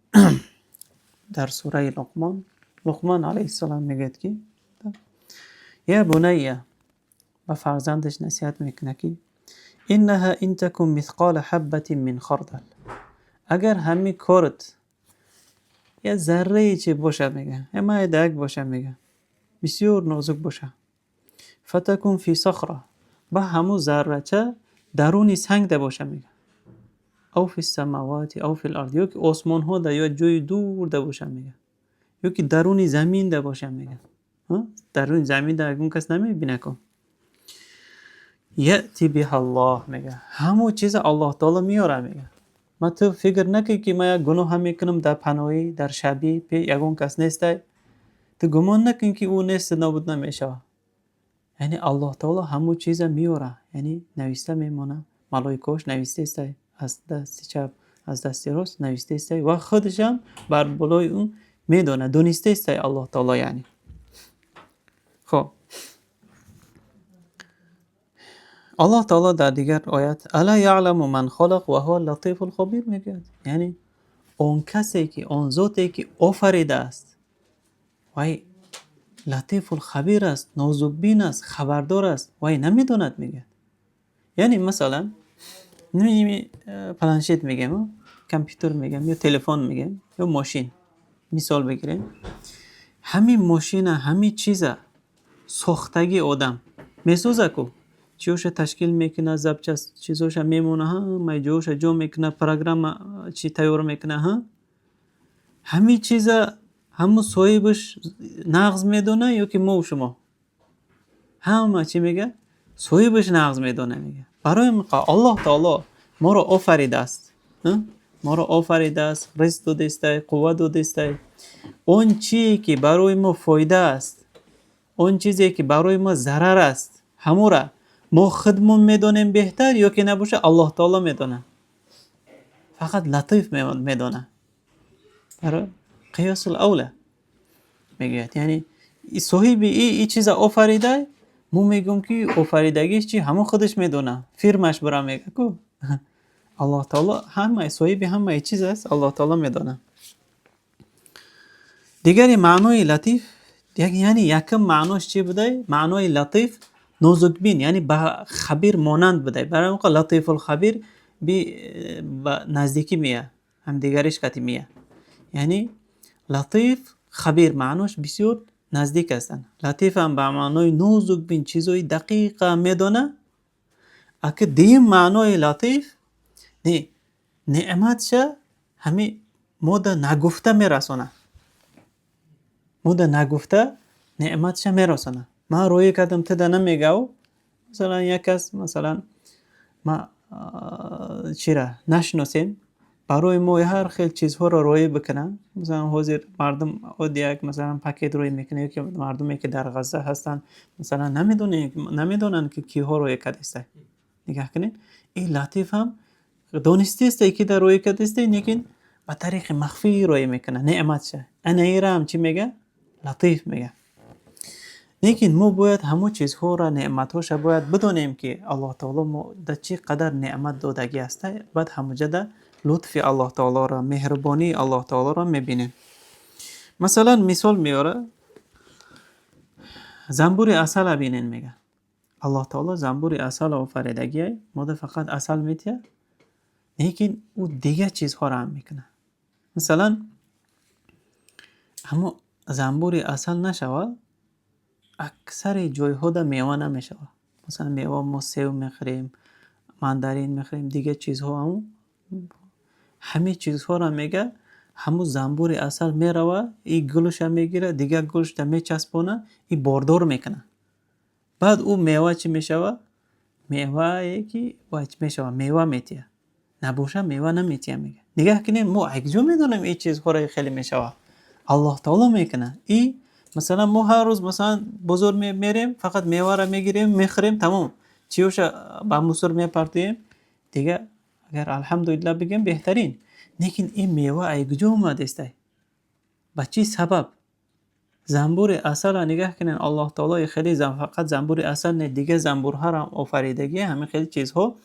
در سوره لقمان علیه السلام میگوید که یا بنیه، به فرزندش نصیحت میکنه که انها ان تکن مثقال حبة من خردل، اگر همین کارت یه ذره چی باشه میگه، اما دگ باشه میگه، بسیار نازک باشه، فتکون فی صخره، با همون ذره چه درونی سنگ ده باشه میگه، او فی السماوات او فی الارض، یا که آسمان ها ده یا جای دور ده باشه میگه، یا که درونی زمین ده باشه میگه. درونی زمین ده اگون کس نمیبینه کن. یأتی به الله میگه، همون چیز الله تعالی میاره میگه. ما تو فکر نکی که ما یک گناه هم میکنم در پناهی در شبی پی یگون کس نیسته، تو گمان نکن که اون نیست نابود نمیشه. یعنی الله تعالی همون چیز میاره، یعنی نوشته میمونه، ملائکه‌اش نوشته است، از دست چپ از دست راست نوشته است و خودش هم بر بالای اون میدونه، دونسته است الله تعالی. یعنی خب الله تعالی در دیگر آیت الا یعلم من خلق و هو اللطیف الخبیر میگه، یعنی اون کسی که آن ذاتی که آفریده است وای لطیف الخبیر است، نازک بین است، خبردار است، وای نمیداند میگه. یعنی مثلا نمی پلنشیت میگم، کامپیوتر میگم یا تلفن میگم یا ماشین مثال بگیریم. همین ماشین همین چیز ساختگی آدم میسوزه کو چیوش تشکیل میکنه، زبچه چیزوش میمونه ها، مجوش جو میکنه، پروگرام چی تیار میکنه ها، همین چیز همون صاحبش نقض میدونه یا که ما و شما همه چی میگه صاحبش نقض میدونه. میگه برای الله تعالی ما رو آفریده است، ما رو آفریده است، رزق داده است، قوت داده است. اون چیزی که برای ما فایده است، اون چیزی که برای ما ضرر است، همون را ما خودمون میدونیم بهتر یا که نباشه الله تعالی میدونه، فقط لطیف میدونه. برای قیاس الاوله میگه یعنی صاحب این چیز آفریده، مو میگم که آفریدگیش چی همون خودش میدونه، فرمش برام میگه کو الله تعالی همه صاحب همه چیز است، الله تعالی میدونه. دیگری معنای لطیف یعنی یکم معناش چی بوده؟ معنای لطیف نازک بین یعنی با خبیر مانند بوده. برای موقع لطیف الخبیر با نزدیکی میه، هم دیگریش کتی میه. یعنی لطیف خبیر معناش بسیار نزدیک هستن. لطیف هم به معنای نازک بین چیزای دقیق میدونه. اگه دیم معنای لطیف نه نعمت شه همین ماده نگفته میرسونه، ماده نگفته نعمت شه میرسونه. ما روی کردم تده نمیگه، مثلا یک کس مثلا ما چی را نشناسیم برای ما هر خیلی چیزها رو روی بکنن، مثلا حاضر مردم یک مثلا پاکت روی میکنه که مردمی که در غزه هستن مثلا نمیدونن که کیها روی کرده است. نگاه کنین این لطیف هم دونستی است که در روی کرده است، لیکن به طریق مخفی روی میکنه نعمت شه. انا ایرا هم چی میگه؟ لطیف میگه. لیکن ما باید همه چیزها را نعمتهاش باید بدونیم که الله تعالی ما در چی قدر نعمت دادگی است. بعد همونجا در لطف الله تعالی را، مهربانی الله تعالی را میبینیم. مثلا مثال میاره زنبور اصل بینین، میگه الله تعالی زنبور اصل آفریدگی ما فقط اصل میتیه، لیکن او دیگه چیزها را هم میکنه. مثلا اما زنبور اصل نشوه اکثر جایها در میوه نمیشه. مثلا میوه ما سیب میخوریم، ماندارین میخوریم، دیگه چیزها همه چیزها را میگه همون زنبور اصل میروه این گلش میگیره، دیگه گلش تا میچسبونه، این باردار میکنه. بعد او میوه چی میشوه؟ میوه که چی میشوه؟ میوه میتیه، نباشه میوه نمیتیه. میگه نگاه کنیم ما اگجو میدونیم این چیزها را خیلی میشوه الله تعالی میکنه. این مثلا ما هر روز مثلا بزرگ میریم فقط میوه را میگیریم میخوریم تمام چیوش با مصر میپرتیم دیگه، اگر الحمدلله بگیم بهترین. لیکن این میوه ایگجو اومده است؟ با چی سبب؟ زنبور اصل را نگاه کنین الله تعالی خیلی فقط زنبور اصل نه، دیگه زنبورها را آفریدگی همین خیلی چیزها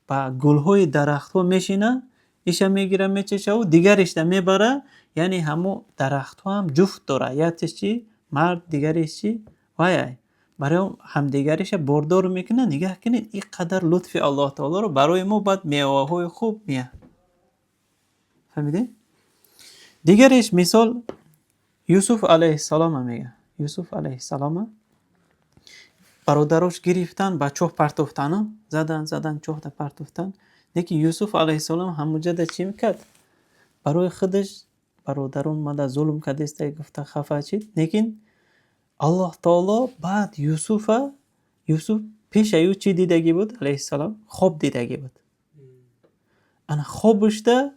با گلهای درخت ها میشینه، ایشا میگیره میچشه و دیگرش دا میبره. یعنی همو درخت ها هم جفت داره، یکیش چی مرد دیگرش چی وای برای هم دیگرش بردار میکنه. نگاه کنین این قدر لطف الله تعالی رو برای ما بعد میوه های خوب میه. فهمیدین؟ دیگرش مثال یوسف علیه السلام میگه. یوسف علیه السلام برادرش گرفتن با چوب پرتوفتن، زدن چوب پرتوفتن. لیکن یوسف علیه السلام همونجا چی میکرد؟ برای خودش برادران ماده ظلم کرده است، گفته خفه شد. لیکن الله تعالی بعد یوسف پیش ایو چی دیدگی بود علیه السلام؟ خواب دیدگی بود. انا خوابش ده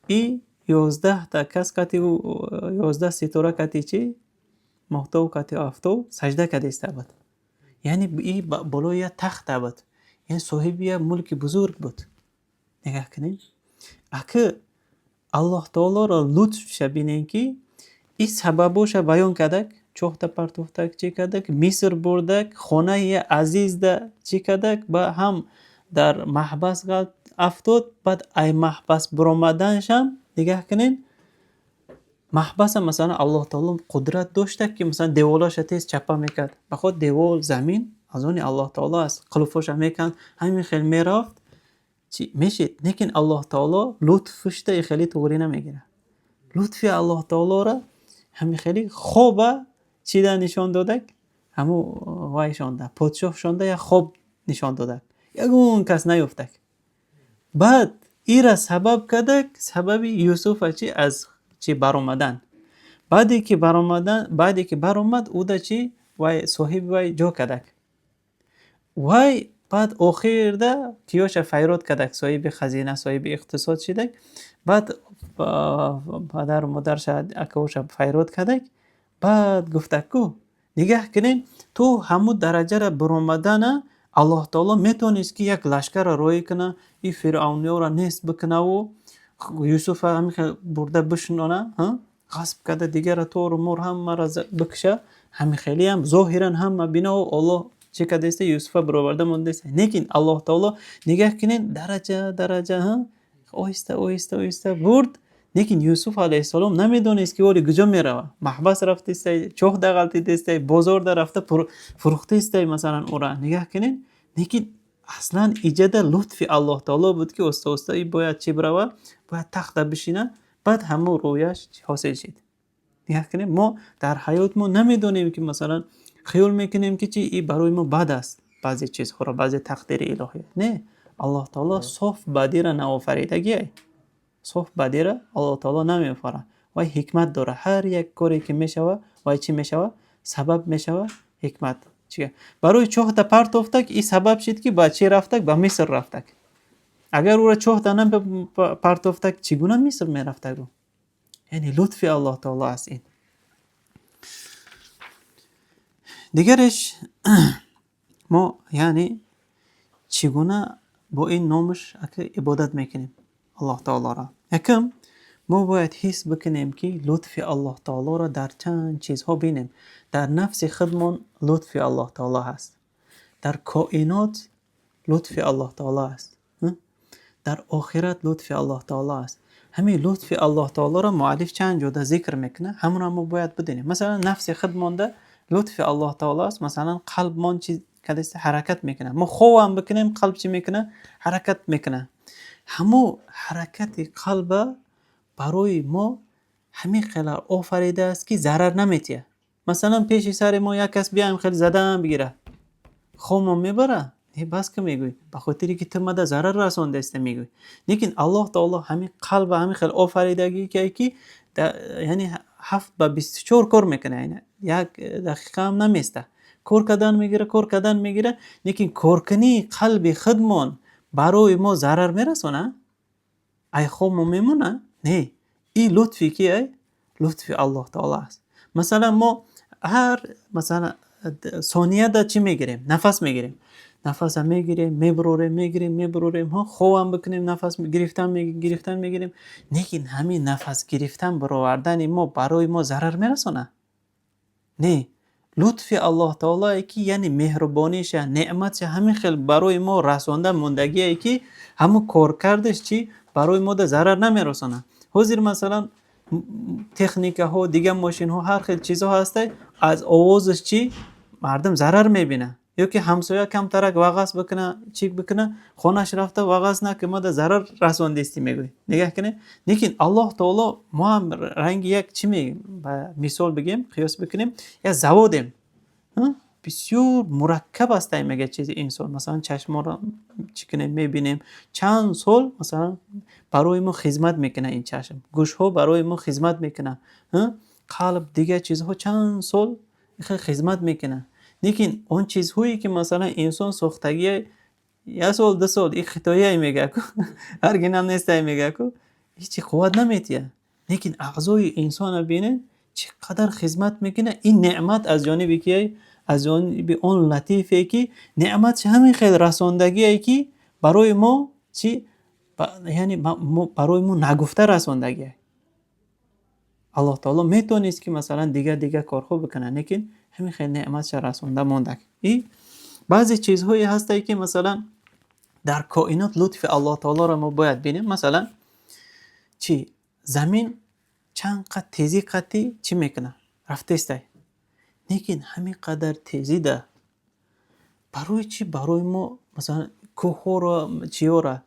ای 11 تا کس کتی و 11 ستاره کتی چی محتو کتی آفتو سجده کرده است بود. یعنی ای بالای تخت بود، یعنی صاحب یک ملک بزرگ بود. نگاه کنین اگه الله تعالی را لطف شبینین که این سببوش بیان کردک، چوخت پرتوفتک چی کردک، مصر بردک، خانه عزیز ده چی کردک، با هم در محبس افتاد. بعد ای محبس برامدنش هم نگاه کنین محبس مثلا الله تعالی قدرت داشته که مثلا دیوالاش تیز چپا میکرد، بخاطر دیوال زمین از اون الله تعالی است، قلوفش میکند همین خیلی میرفت چی میشید. لیکن الله تعالی لطفش تا خیلی طوری نمیگیره. لطفی الله تعالی را همین خیلی خوبه چی در نشان داده، همو وایشان ده پادشاه شانده یا خوب نشان داده، یگون کس نیفته. بعد ای را سبب کده، سبب یوسف چی از چی برآمدن. بعدی که برآمد او دا چی وای صاحب وای جو کدک وای بعد آخر ده کیوش فیراد کدک، صاحب خزینه صاحب اقتصاد شدک. بعد پدر و مادر شد اکوش فیراد کدک. بعد گفته کو نگه کنین تو همو درجه را برآمدن الله تعالی میتونست که یک لشکر را روی کنه، این فرعونیا را نیست بکنه و یوسف همین برده بشنونه، غصب کرده دیگر طور مور هم مرا بکشه، همین خیلی هم ظاهرا هم بینا و الله چه کده است یوسف برآورده مونده است. لیکن الله تعالی نگاه کنین درجه آهسته برد. لیکن یوسف علیه السلام نمیدونست که ولی کجا میره، محبس رفته است، چوخ ده غلطیده است، بازار ده رفته فروخته است مثلا او را نگاه کنین. لیکن اصلا ایجاد لطف الله تعالی بود که استا باید چی بروه، باید تخت بشینه، بعد همه رویش حاصل شد. نگاه کنیم ما در حیات ما نمیدونیم که مثلا خیال میکنیم که چی این برای ما بد است، بعضی چیزها را، بعضی تقدیر الهی. نه، الله تعالی صاف بدی را نآفریدگی، صاف بدی را الله تعالی نمیفره و حکمت داره. هر یک کاری که میشوه و چی میشوه سبب میشوه حکمت. چیه برای چوخ تا پرت افتک این سبب شد که بچه رفتک به مصر رفتک. اگر او را چوخ تا نم پرت افتک چگونه مصر میرفتک؟ یعنی لطف الله تعالی است این. دیگرش ما یعنی چگونه با این نامش عبادت میکنیم الله تعالی را. یکم ما باید حس بکنیم که لطف الله تعالی را در چند چیزها بینیم. در نفس خودمان لطف الله تعالی هست، در کائنات لطف الله تعالی است، در آخرت لطف الله تعالی است. همین لطف الله تعالی را مؤلف چند جودا ذکر میکنه، همون ما باید بدونیم. مثلا نفس خودمان ده لطف الله تعالی است. مثلا قلب من چی کدست حرکت میکنه، ما خوام بکنیم قلب چی میکنه، حرکت میکنه. همو حرکت قلب برای ما همین خیلی آفریده است که ضرر نمیتیه. مثلا پیش سر ما یک کس بیایم خیلی زدن بگیره، خوام میبره، بس که میگوی به خاطری که تو مده ضرر رسانده است میگوی. لیکن الله تعالی همین قلب همین خیلی آفریدگی که یعنی 7 به 24 کار میکنه، یعنی یک دقیقه هم نمیسته، کار کردن میگیره. لیکن کارکنی قلب خودمان برای ما ضرر میرسونه، ای خوب میمونه؟ نه، این لطفی که لطف الله تعالی است. مثلا ما هر مثلا ثانیه دا چی میگیریم؟ نفس میگیریم، نفس هم میگیریم میبروریم ها، خوام بکنیم نفس گرفتن میگیریم. لیکن همین نفس گرفتن برآوردن ما برای ما ضرر میرسونه؟ نه، لطف الله تعالی که یعنی مهربانیش نعمتش همین خیلی برای ما رسانده موندگیه که همون کار کردش چی برای ما ده ضرر نمیرسونه. حاضر مثلا تکنیک ها دیگه ماشین ها هر خیلی چیزها هسته، از آوازش چی مردم ضرر میبینه، یا که همسایه کم ترک وغاز بکنه چی بکنه خونش رفته وغاز نه که ما ده ضرر رساندیستی میگوی. نگاه کنه. لیکن الله تعالی ما هم رنگ یک چی میگیم، مثال بگیم قیاس بکنیم، یا زوادیم بسیار مرکب است میگه چیز انسان. مثلا چشم را چیکنه میبینیم چند سال مثلا برای ما خدمت میکنه، این چشم گوش ها برای ما خدمت میکنه، قلب دیگه چیزها چند سال خدمت میکنه. لیکن اون چیزهایی که مثلا انسان ساختگی 1 سال 2 سال این خطایی میگه که هر گینم نیست میگه که هیچ قوت نمیتیه. لیکن اعضای انسان ببینه چقدر خدمت میکنه. این نعمت از جانبی که از جانب اون لطیفه که نعمت همین خیلی رساندگیه که برای ما چی یعنی برای ما نگفته رساندگیه. الله تعالی میتونست که مثلا دیگه کارخو بکنه، لیکن همین خیلی نعمتش رسانده مونده. این بعضی چیزهایی هسته که مثلا در کائنات لطف الله تعالی را ما باید بینیم. مثلا چی زمین چند قد تیزی قطی چی میکنه رفته استای. لیکن همین قدر تیزی ده برای چی؟ برای ما مثلا کوه را چیو را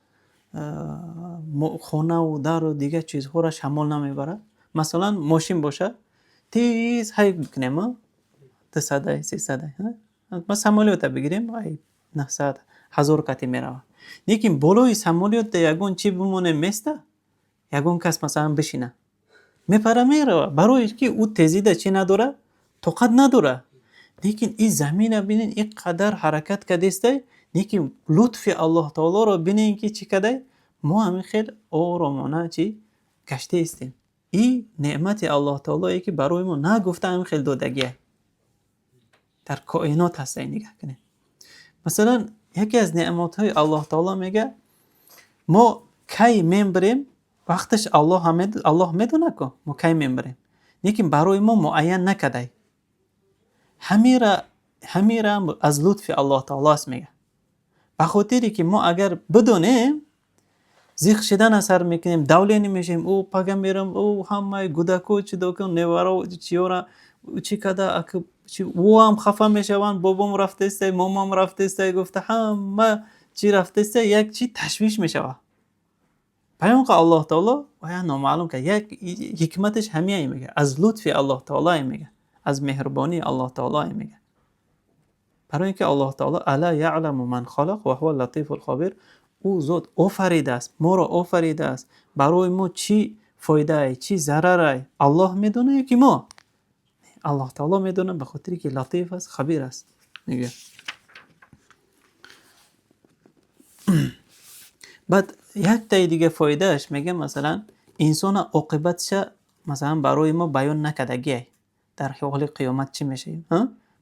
خانه و در و دیگه چیزها را شمال نمیبره. مثلا ماشین باشه تیز هی میکنیم 200 300 ما سمالیات بگیریم ای 900 1000 قطی میره. لیکن بالای سمالیات یگون چی بمونه میسته یگون کس مثلا بشینه میپره میره برای که او تیزی ده چی نداره طاقت نداره. لیکن این زمین ببینین این قدر حرکت کرده است. لیکن لطف الله تعالی رو ببینین که چی کرده ما همین خیلی آرامانه چی گشته استیم. این نعمت الله تعالی که برای ما نگفته همین خیلی دادگیه در کائنات هست. نگاه کنید مثلا یکی از نعمت های الله تعالی میگه ما کی میبریم وقتش الله میدونه که ما کی میبریم. لیکن برای ما معین نکرده. همیرا از لطف الله تعالی است میگه. به خاطری که ما اگر بدونیم زیخ شدن اثر میکنیم دوله نمیشیم او پگم میرم او همه گودکو چی دوکن نوارو چیورا چی کده چی او هم خفه میشوند بابام رفته است مامام رفته است گفته همه چی رفته است یک چی تشویش میشوه. پیام که الله تعالی و نامعلوم که یک حکمتش همیه میگه از لطف الله تعالی میگه از مهربانی الله تعالی میگه. برای اینکه الله تعالی الا یعلم من خلق و هو اللطیف الخبیر او ذات آفریده است ما را آفریده است برای ما چی فایده ای چی ضرر ای الله میدونه که ما الله تعالی میدونه به خاطری که لطیف است خبیر است میگه. بعد یک تا دیگه فایده اش میگه مثلا انسان عاقبتش مثلا برای ما بیان نکردگی در حال قیامت چی میشه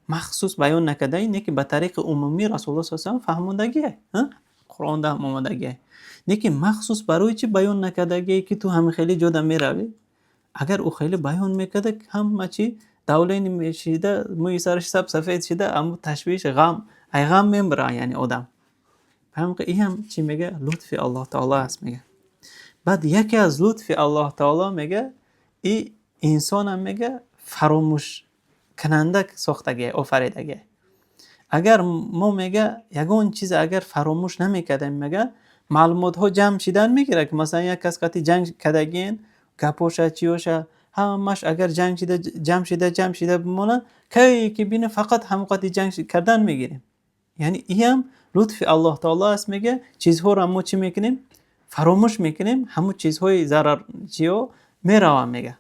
مخصوص بیان نکرده اینه که به طریق عمومی رسول الله صلی الله علیه و آله فهموندگیه قرآن ده هموندگیه. نیکی مخصوص برای چی بیان نکردگیه که تو هم خیلی جدا میروی اگر او خیلی بیان میکرده هم چی دوله نمیشیده موی سرش سفید شده اما تشویش غم ای غم میبره یعنی آدم. هم که این هم چی میگه لطف الله تعالی است میگه. بعد یکی از لطف الله تعالی میگه این انسان هم میگه فراموش کننده ساختگی آفریدگی. اگر ما میگه یگون چیز اگر فراموش نمیکردیم میگه معلومات ها جمع شدن میگیره که مثلا یک کس قتی جنگ کردگین گپوشه چیوشه همش اگر جنگ شده جمع شده بمونه که بینه فقط هم قتی جنگ کردن میگیریم. یعنی این هم لطف الله تعالی است میگه چیزها رو ما چی میکنیم فراموش میکنیم همون چیزهای ضرر چیو میروم میگه.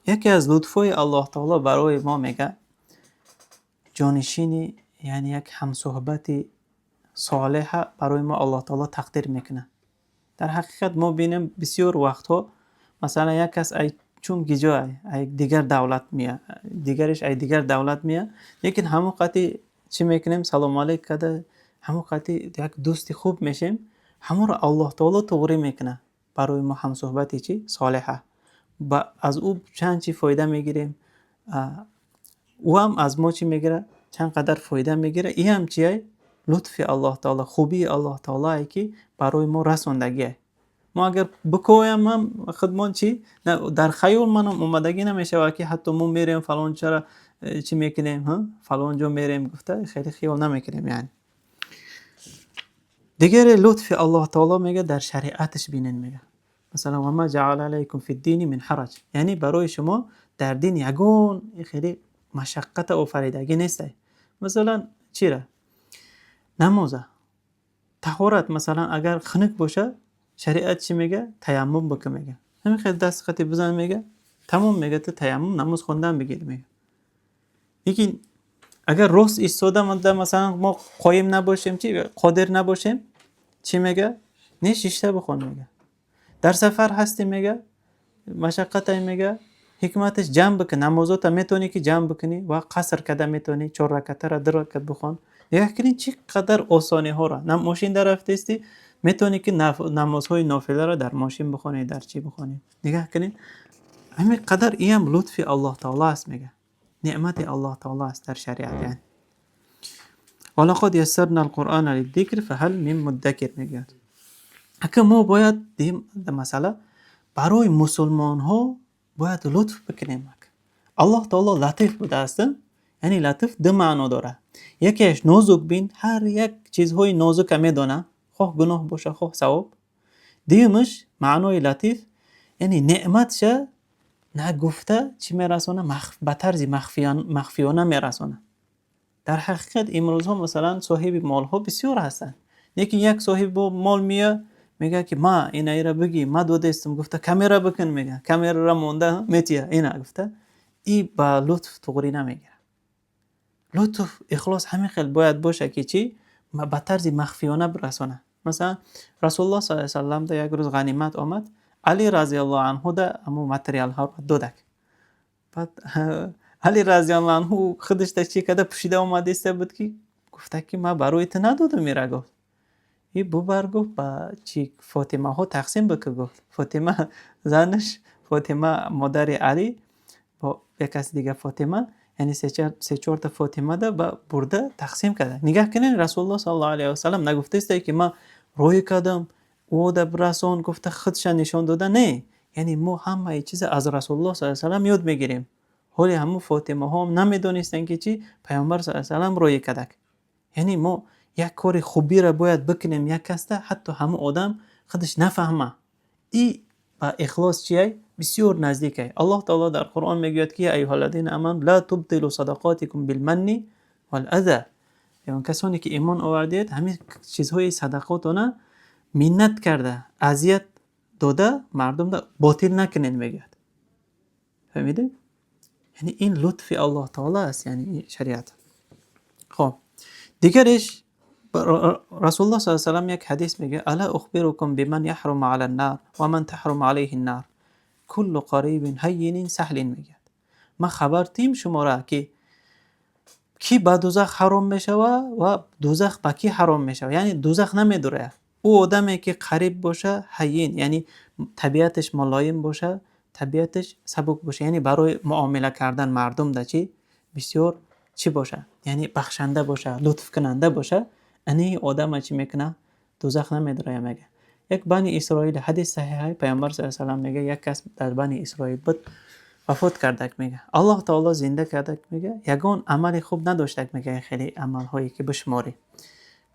یکی از لطفای الله تعالی برای ما میگه جانشینی یعنی یک همصحبت صالح برای ما الله تعالی تقدیر میکنه. در حقیقت ما بینیم بسیار وقتها مثلا یک کس ای چون گیجا ای دیگر دولت میه دیگرش ای دیگر دولت میه لیکن همون قطعی چی میکنیم سلام علیک کده همون قطعی یک دوستی خوب میشیم همون رو الله تعالی توری میکنه برای ما همصحبتی چی صالحه از او چند چی فایده میگیریم او هم از ما چی میگیره چند قدر فایده میگیره. این هم چیه لطف الله تعالی خوبی الله تعالی که برای ما رسوندگیه. ما اگر بکویم هم خدمت چی در خیال منم اومدگی نمیشه که حتی ما میریم فلان چرا چی میکنیم فلان جا میریم گفته خیلی خیال نمیکنیم. یعنی دیگر لطف الله تعالی میگه در شریعتش بینن میگه مثلا و ما جعل علیکم فی الدین من حرج یعنی برای شما در دین یگون خیلی مشقت آفریدگی نیسته. مثلا چیره نمازه طهارت مثلا اگر خنک باشه شریعت چی میگه تیمم بکن میگه همین خیلی دست خطی بزن میگه تمام میگه تو تیمم نماز خوندن بگیر میگه. لیکن اگر راست ایستاده مثلا ما قایم نباشیم چی قادر نباشیم چی میگه نه شیشته بخون میگه. در سفر هستی میگه مشقت میگه حکمتش جمع بکن نمازات میتونی که جمع بکنی و قصر کده میتونی 4 رکعت را 2 رکعت بخون. نگاه کنین چی قدر آسانی ها را ماشین در رفته استی میتونی که نمازهای نافله را در ماشین بخونی در چی بخونی. نگاه کنین همین قدر این هم لطف الله تعالی است میگه نعمت الله تعالی است در شریعت. یعنی ولقد یسرنا القرآن للذکر فهل من مدکر میگه. اگه ما باید دیم مثلا برای مسلمان ها باید لطف بکنیم. الله تعالی لطیف بوده است. یعنی لطیف دو معنا داره. یکیش نازک بین، هر یک چیزهای نازک میدونه، خواه گناه باشه خواه ثواب. دیمش معنای لطیف یعنی نعمتش نگفته چی میرسونه، به طرز مخفیانه میرسونه. در حقیقت امروز ها مثلا صاحب مال ها بسیار هستن. یکی یک صاحب مال میگه که ما اینا را بگی، ما دو دستم، گفته کامیرا بکن، میگه کامیرا را مونده میتیه، اینا گفته ای با لطف تغری نمیگیره. لطف اخلاص همین خیلی باید باشه که چی به طرز مخفیانه برسونه. مثلا رسول الله صلی الله علیه و سلم ده یک روز غنیمت آمد، علی رضی الله عنه ده امو متریال ها رو دادک. بعد علی رضی الله عنه خودش تا چی کده پوشیده اومده است بود که گفته که ما برای تو ندادم. میره گفت ای ببر، گفت با چی فاطمه ها تقسیم بکن. گفت فاطمه زنش، فاطمه مادر علی با یک کس دیگه فاطمه، یعنی سه چهار تا فاطمه ده برده تقسیم کرده. نگاه کنین رسول الله صلی الله علیه و سلم نگفته است که ما روی کدم او ده برسون، گفته خودش نشان داده. نه، یعنی ما همه چیز از رسول الله صلی الله علیه و سلم یاد میگیریم. حالی همو فاطمه ها هم نمیدونستن که چی پیامبر صلی الله علیه و سلم روی کدک. یعنی ما یک کار خوبی را باید بکنیم یک کس حتی همو آدم خودش نفهمه. ای با اخلاص چیه؟ بسیار نزدیکه. الله تعالی در قرآن میگوید که ایها الذین آمنوا لا تبطلوا صدقاتکم بالمن والاذى. یعنی کسانی که ایمان آوردید همین چیزهای صدقاتونه منت کرده، اذیت داده مردم ده باطل نکنین میگید. فهمیدید؟ یعنی این لطف الله تعالی است، یعنی شریعت. خب دیگرش رسول الله صلی الله علیه و سلم یک حدیث میگه الا اخبركم بمن يحرم على النار ومن تحرم عليه النار كل قریب هین سهل. میگه ما خبر تیم شما را که کی به دوزخ حرام میشه و دوزخ به کی حرام میشه. یعنی دوزخ نمیدوره. او آدمی که قریب باشه، هین یعنی طبیعتش ملایم باشه، طبیعتش سبک باشه، یعنی برای معامله کردن مردم ده چی بسیار چی باشه، یعنی بخشنده باشه، لطف کننده باشه. انی آدم چی میکنه؟ دوزخ نمیدوره. میگه یک بنی اسرائیل، حدیث صحیحه، پیامبر صلی الله علیه و سلم میگه یک کس در بنی اسرائیل بود وفات کردک. میگه الله تعالی زنده کردک. میگه یگان عمل خوب نداشتک. میگه خیلی عمل هایی که بشماری.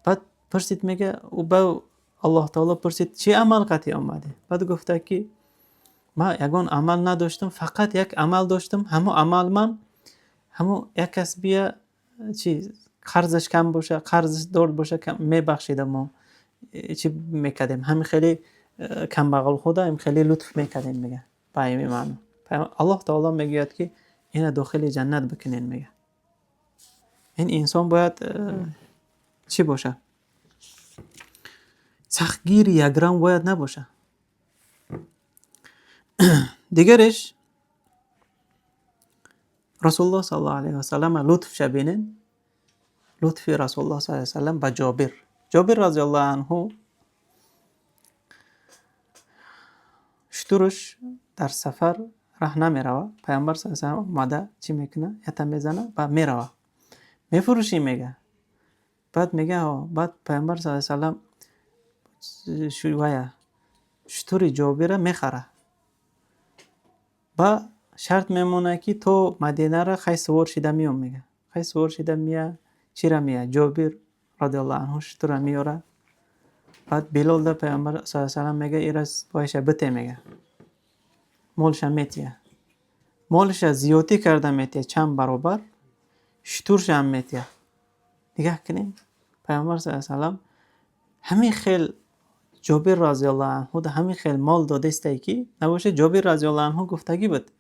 بعد پرسید، میگه او با الله تعالی پرسید چی عمل قطعی آمده؟ بعد گفته که ما یگان عمل نداشتم، فقط یک عمل داشتم، همو عمل من همو یک کس بیا چی قرضش کم باشه، قرضش دارد باشه کم میبخشیدم و چی میکردیم، همین خیلی کم بغل خدا هم خیلی لطف میکردیم. میگه پایمی من الله تعالی میگه که اینا داخل جنت بکنین. میگه این انسان باید چی باشه؟ سختگیر یک گرم باید نباشه. دیگرش رسول الله صلی الله علیه و سلم لطف شبینین. لطف رسول الله صلی الله علیه و سلم با جابر رضی الله عنه شترش در سفر راه نمیروه. پیامبر صلی الله علیه و سلم اومده چی میکنه؟ یتم میزنه و میروه میفروشی. میگه بعد میگه بعد پیامبر صلی الله علیه و سلم شویه شتر جابر میخره با شرط میمونه که تو مدینه را خی سوار شده میام. میگه خی سوار شده میه چی را میه؟ جابر رضی الله عنه شتر را میاره. بعد بلال ده پیامبر صلی الله علیه و سلم میگه ایراز باشه بته. میگه مالش میتیه، مالش زیادی کرده میتیه چند برابر، شترش هم میتیه. نگاه کنین پیامبر صلی الله علیه و سلم همین خیل جابر رضی الله عنه ده همین خیل مال داده است که نباشه. جابر رضی الله عنه گفتگی بود،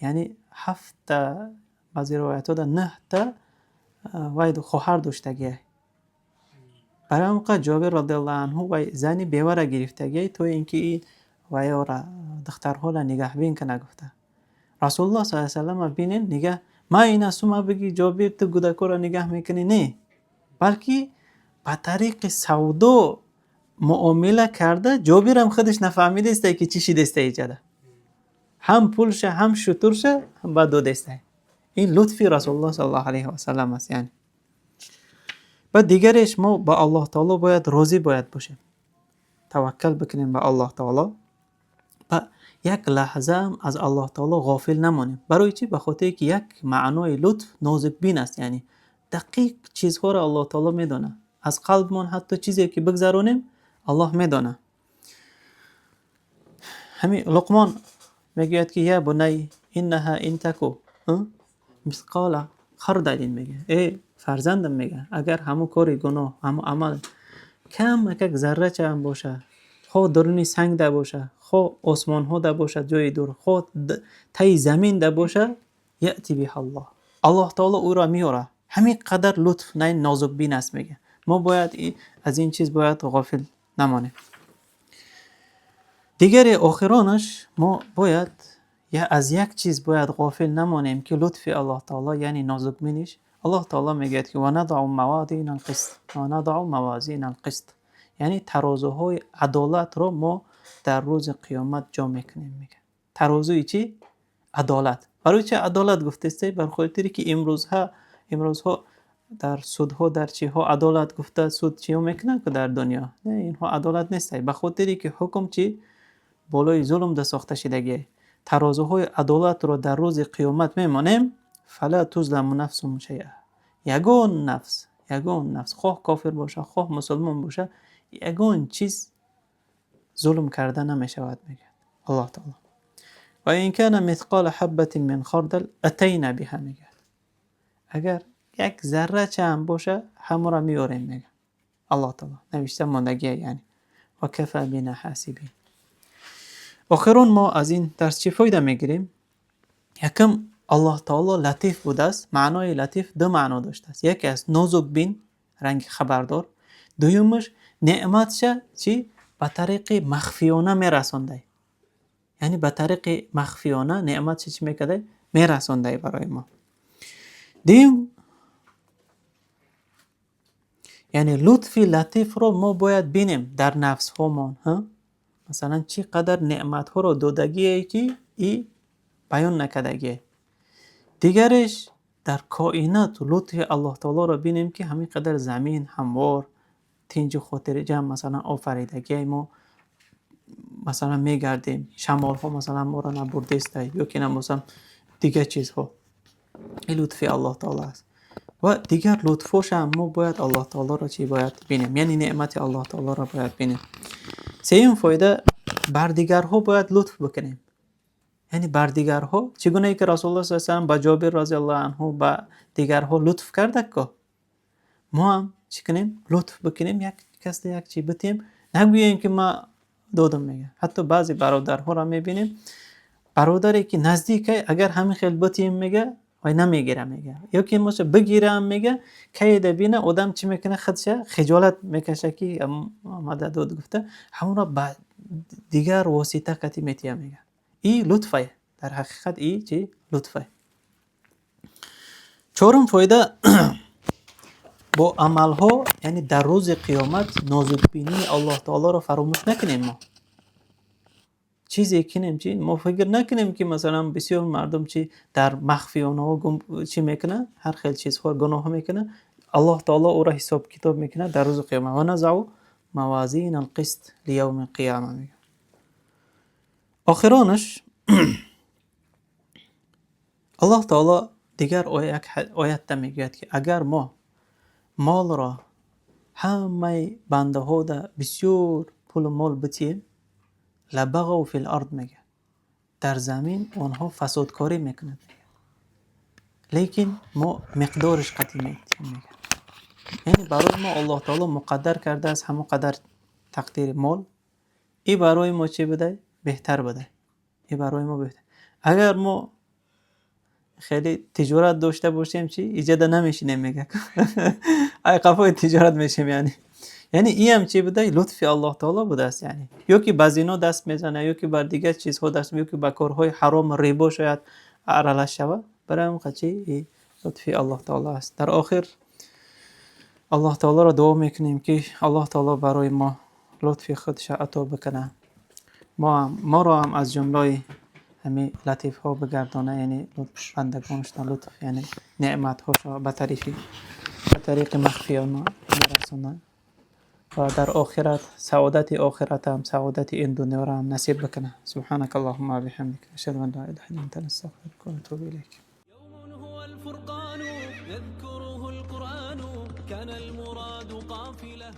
یعنی 7 تا بعضی روایت‌ها ده 9 تا وای خواهر داشتگیه. برای همون جابر رضی الله عنه و زنی بیواره گرفتگی تو اینکه این وایارا دخترها را نگاه بین کنه. گفته رسول الله صلی الله علیه و سلم ببینین نگاه ما این سوما بگی جابر تو گودکو را نگاه میکنی، نه، بلکه با طریق سودا معامله کرده. جابر هم خودش نفهمیده است که چی شده است ایجاده، هم پولشه هم شترشه هم با دو دسته. این لطفی رسول الله صلی الله علیه و سلم است. یعنی و دیگرش ما با الله تعالی باید راضی باید باشیم، توکل بکنیم به الله تعالی و یک لحظه هم از الله تعالی غافل نمانیم. برای چی؟ به خاطر که یک معنای لطف نازک بین است، یعنی دقیق چیزها را الله تعالی میدونه. از قلبمان حتی چیزی که بگذرونیم الله میدونه. همین لقمان میگوید که یا بنی انها ان تکو مثقال خردل، میگه ای فرزندم، میگه اگر همو کاری گناه همو عمل کم یک ذره چه هم باشه، خود درونی سنگ ده باشه، خود آسمان ها ده باشه جای دور، خود تای زمین ده باشه، یأتی به الله، الله تعالی او را میاره. همین قدر لطف نه نازک بین است. میگه ما باید از این چیز باید غافل نمانیم. دیگر آخرانش ما باید از یک چیز باید غافل نمانیم که لطف الله تعالی یعنی نازک بینش. الله تعالی میگه که و نضع موازین القسط و نضع موازین القسط، یعنی ترازوهای عدالت رو ما در روز قیامت جا میکنیم. میگه ترازوی چی؟ عدالت. برای چه عدالت گفته است؟ برای خاطری که امروزها در سودها در چی ها عدالت گفته، سود چی ها میکنه که در دنیا نه، اینها عدالت نیست. به خاطری که حکم چی بالای ظلم ده ساخته شدگی. ترازوهای عدالت رو در روز قیامت میمانیم. فلا تظلم نفس شیئا، یگون نفس خواه کافر باشه خواه مسلمان باشه یگون چیز ظلم کرده نمیشود. میگه الله تعالی و این کان مثقال حبه من خردل اتینا بها، میگه اگر یک ذره چه هم باشه همه را میاریم. میگه الله تعالی نوشته ماندگی، یعنی و کفى بنا حاسبین. آخرون ما از این درس چی فایده میگیریم؟ یکم الله تعالی لطیف بوده است. معنای لطیف دو معنا داشته است. یکی از نازک بین، رنگ خبردار. دویمش نعمتش چی؟ به طریق مخفیانه میرسانده، یعنی به طریق مخفیانه نعمتش چی میکرده؟ میرسانده برای ما. دیم یعنی لطفی لطیف رو ما باید بینیم در نفس هامان. مثلا چی قدر نعمت ها رو دادگیه که ای بیان نکدگیه. دیگرش در کائنات لطف الله تعالی رو بینیم که همین قدر زمین هموار تنج خاطر جمع مثلا آفریدگی ما مثلا میگردیم، شمال ها مثلا ما رو نبرده است یا که مثلا دیگه چیزها. این لطف الله تعالی است. و دیگر لطفش هم ما باید الله تعالی را چی باید بینیم، یعنی نعمت الله تعالی را باید بینیم. سوم فایده بر دیگرها باید لطف بکنیم، یعنی بر دیگرها چگونه ای که رسول الله صلی الله علیه و آله با جابر رضی الله عنه با دیگرها لطف کرده که ما هم چی کنیم؟ لطف بکنیم. یک کس یک چی بتیم نگوییم که ما دادم. میگه حتی بعضی برادرها را میبینیم، برادری که نزدیکه اگر همین خیلی بتیم میگه وای نمیگیره. میگه یا که موشه بگیرم میگه که ببینه آدم چی میکنه خودشه خجالت میکشه که آمده داد گفته همون را با دیگر واسطه کتی میتیه. میگه این لطفه، در حقیقت این چی؟ لطفه. چهارم فایده با عملها، یعنی در روز قیامت نازک بینی الله تعالی را فراموش نکنیم. ما چیزی کنیم چی ما فکر نکنیم که مثلا بسیار مردم چی در مخفیانه ها چی میکنه، هر خیل چیزها گناه میکنه، الله تعالی او را حساب کتاب میکنه در روز قیامت. و نضع موازین القسط لیوم القیامه. میگه آخرانش الله تعالی دیگر آیت میگه که اگر ما مال را همه بنده ها ده بسیار پول مال بتیم لبغوا فی الارض، میگه در زمین آنها فسادکاری میکنند، لیکن ما مقدارش قطعی میگه. یعنی برای ما الله تعالی مقدر کرده است همون قدر تقدیر مال، این برای ما چی بده؟ بهتر بده. این برای ما بهتر. اگر ما خیلی تجارت داشته باشیم چی ایجاد نمیشینیم. میگه ای قفای تجارت میشیم. یعنی این هم چی بوده؟ لطف الله تعالی بوده است. یعنی یا که بزینا دست میزنه یا که بر دیگه چیزها دست میزنه، یا که با کارهای حرام ریبا شاید عرلش شود، برای اون قچی لطف الله تعالی است. در آخر الله تعالی را دعا میکنیم که الله تعالی برای ما لطف خودش عطا بکنه، ما را هم از جمله همین لطیف ها بگردانه، یعنی بندگانش لطف یعنی نعمت هاش به تعریفی طریق مخفیانه میرسونه و در آخرت سعادت آخرت هم سعادت این دنیا را هم نصیب بکنه. سبحانك اللهم و بحمدك اشهد ان لا اله الا انت نستغفرك و نتوب الیک. يوم هو الفرقان يذكره القرآن كان المراد قافلة